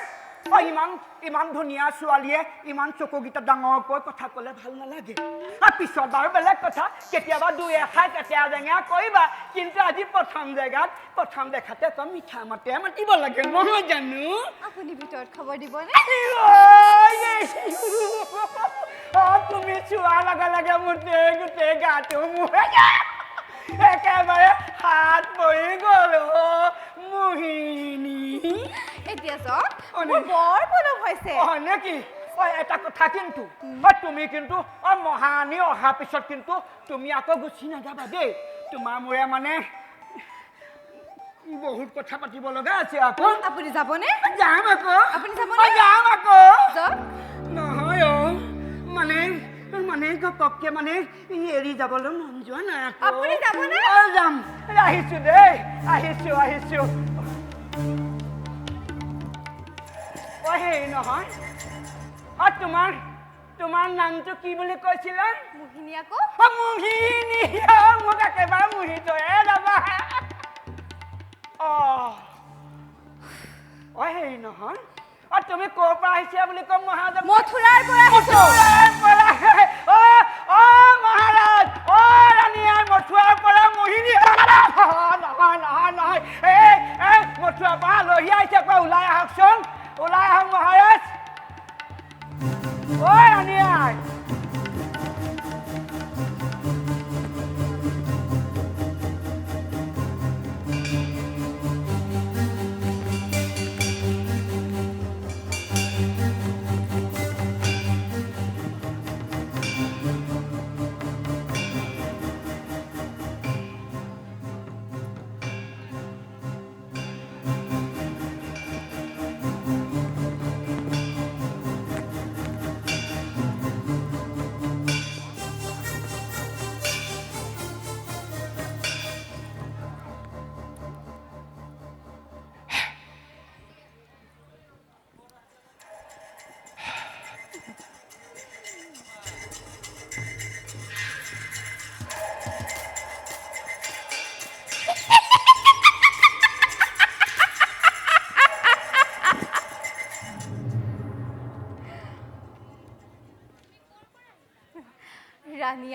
ইমান ধুনীয়া ছোৱালীয়ে ইমান চকুকেইটা ডাঙৰকৈ কথা ক'লে ভাল নালাগে পিছত বাৰু বেলেগ কথা কেতিয়াবা দুই এষাৰ কেতিয়া জেঙা কৰিবা কিন্তু আজি প্ৰথম দেখাতে তই মিঠা মাতে মাতিব লাগে নহয় জানো আপুনি ভিতৰত খবৰ দিবনে তুমি চোৱাৰ লগে লগে গোটেই গাটো মোৰ একেবাৰে হাত পৰি গ'ল মোহিনী এতিয়া চাওক মোৰ বৰ পলম হৈছে নেকি এটা কথা কিন্তু তুমি কিন্তু মহাৰাণী অহাৰ পিছত কিন্তু তুমি আকৌ গুচি নাযাবা দেই তোমাৰ মোৰে মানে বহুত কথা পাতিব লগা আছে আকৌ আপুনি যাবনে যাম আকৌ আপুনি যাবনে যাম আকৌ যাওক নহয় মানে ঘপককে মানে এৰি যাবলৈ মন যোৱা নাই আপুনি যাবনে যাম আহিছো দেই আহিছো হেৰি নহয় তোমাৰ নামটো কি বুলি কৈছিলা মোহিনী আকৌ মোহিনী মোক একেবাৰে মোহি তয়ে যাবা হেৰি নহয় তুমি ক'ৰ পৰা আহিছা বুলি কম মহাৰাজ মথুৰাৰ পৰা আহিছো মহাৰাজ ৰাণীয়াৰ মথুৰাৰ পৰা মোহিনী নহয় মথুৰাৰ পৰা আলহী আহিছে ওলাই আহকচোন ওলাই আহক মহাৰাজ ৰাণীয়াৰ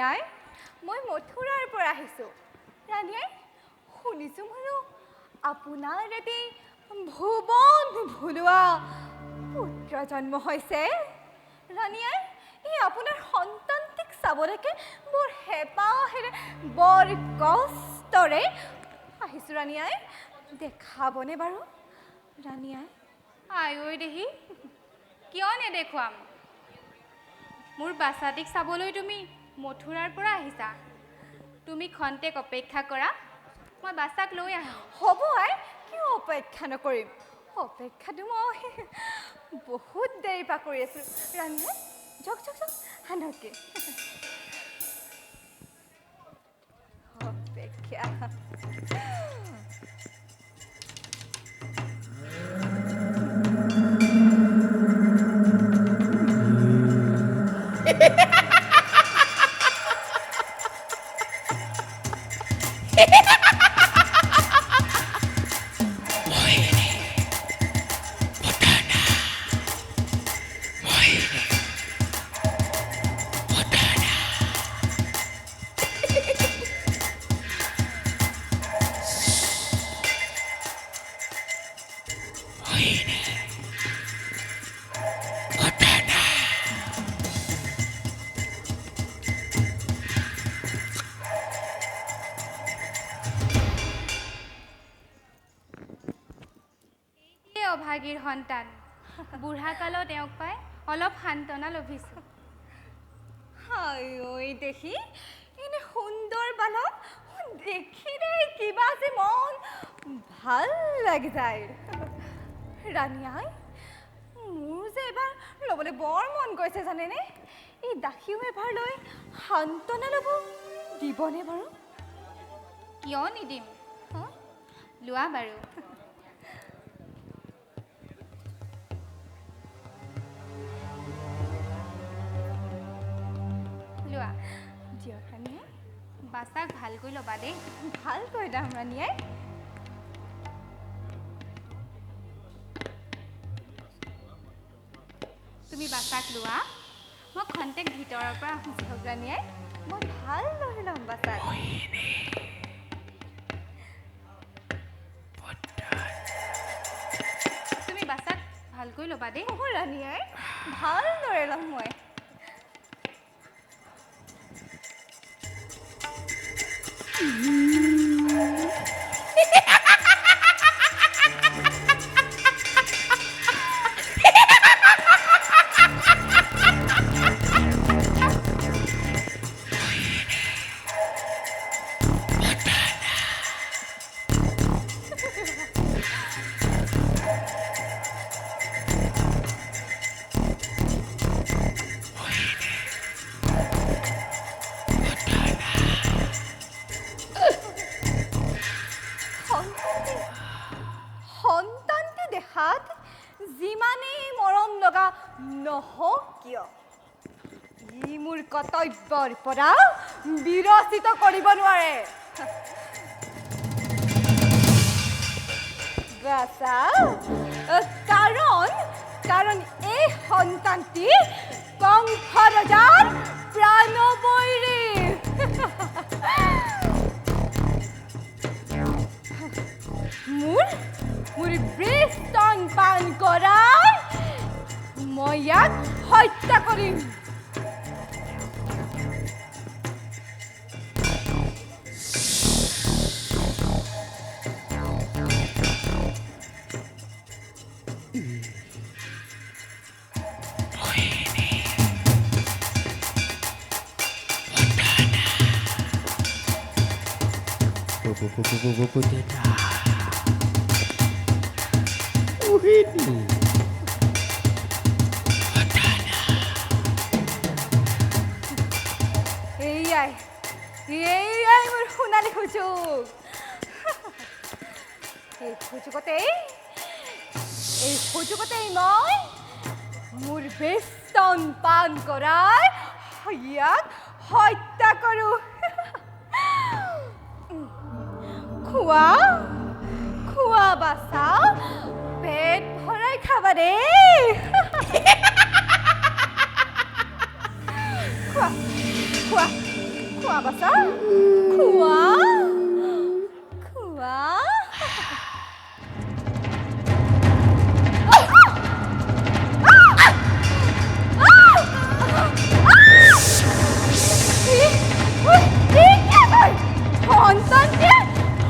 আই মই মথুৰাৰ পৰা আহিছোঁ ৰাণী আই শুনিছোঁ বাৰু আপোনাৰ এটি ভুৱন ভুলোৱা পুত্ৰ জন্ম হৈছে ৰাণী আই এই আপোনাৰ সন্তানটিক চাবলৈকে বৰ হেঁপাহেৰে বৰ কষ্টৰে আহিছোঁ ৰাণী আই দেখাবনে বাৰু ৰাণী আই আই ঐ দেহি কিয় নেদেখুৱাম মোৰ বাচ্চাটিক চাবলৈ তুমি মথুৰাৰ পৰা আহিছা তুমি খন্তেক অপেক্ষা কৰা মই বাচ্চাক লৈ আহিম হ'ব আই কিয় অপেক্ষা নকৰিম অপেক্ষাটো মই বহুত দেৰিৰ পৰা কৰি আছোঁ ৰাণী আই যাওক যাওক যাওক আনকে অপেক্ষা অভাগীৰ সন্তান বুঢ়া কালত তেওঁক পাই অলপ সান্তনা লভিছোঁ হাই ঐ দেখি এনে সুন্দৰ বালক দেখিলে কিবা যে মন ভাল লাগি যায় ৰাণী আই মোৰ যে এবাৰ ল'বলৈ বৰ মন গৈছে জানেনে এই দাসীও এবাৰ লৈ সান্তনা ল'ব দিবনে বাৰু কিয় নিদিম লোৱা বাৰু লোৱা দিয়ক ৰাণী আই বাচ্চাক ভালকৈ ল'বা দেই ভালকৈ দাম ৰাণী আই তুমি বাচ্চাক লোৱা মই খন্তেক ভিতৰৰ পৰা আহোঁ দিয়ক ৰাণী আই মই ভাল লৈ ল'ম বাচাক তুমি বাচ্চাক ভালকৈ ল'বা দেই ৰাণী আই ভালদৰে ল'ম মই সন্তানটি দেখাত যিমানেই মৰম লগা নহওক কিয় ই মোৰ কৰ্তব্যৰ পৰা বিৰচিত কৰিব নোৱাৰে কাৰণ এই সন্তানটি কংস ৰজাৰ প্ৰাণবৈৰী মোৰ বৃস্তন পান কৰাৰ মই ইয়াক হত্যা কৰিম এইয়াই মোৰ সোণালী সুযোগ এই সুযোগতেই মই মোৰ বেষ্টন পান কৰাই ইয়াক হত্যা কৰোঁ খোৱা বাচা পেট ভৰাই খাবা দেই খোৱা খোৱা বাচা খোৱা খোৱা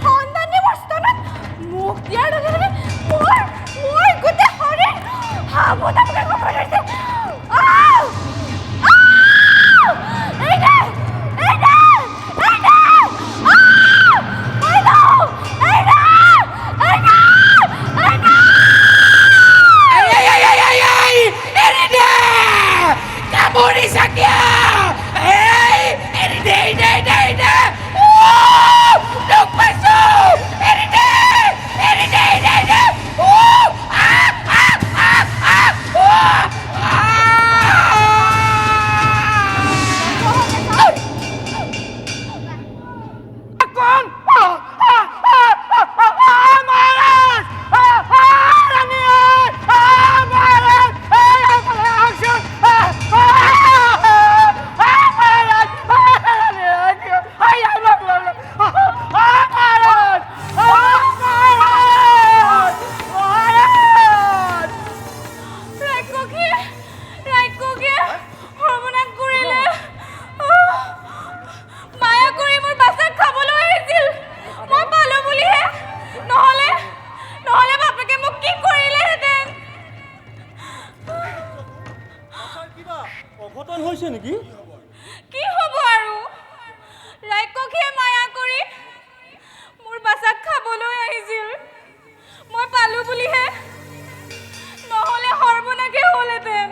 সন্তানে বস্তানত মুখ দিয়াৰ লগে লগে মোৰ গোটেই শৰীৰ সাৱধানকৈ ক'ব ধৰিছে অঘটন হৈছে নেকি? কি হ'ব আৰু ৰাক্ষসীয়ে মায়া কৰি মোৰ বাচাক খাবলৈ আহিছিল মই পালো বুলিহে নহ'লে সৰ্বনাশে হ'লহেঁতেন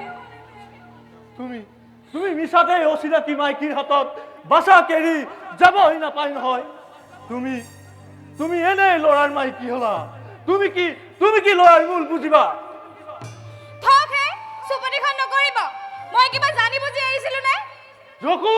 তুমি মিছাতে অচিনাকি মাইকীৰ হাতত বাচা কেৰি যাবই নাপায় নহয় তুমি এনে ল'ৰাৰ মাইকী হ'লা তুমি কি ল'ৰাৰ মূল বুজিবা থক হে চুপতিখন নকৰিব মই কিবা জানি বুজি আহিছিলো নে জকু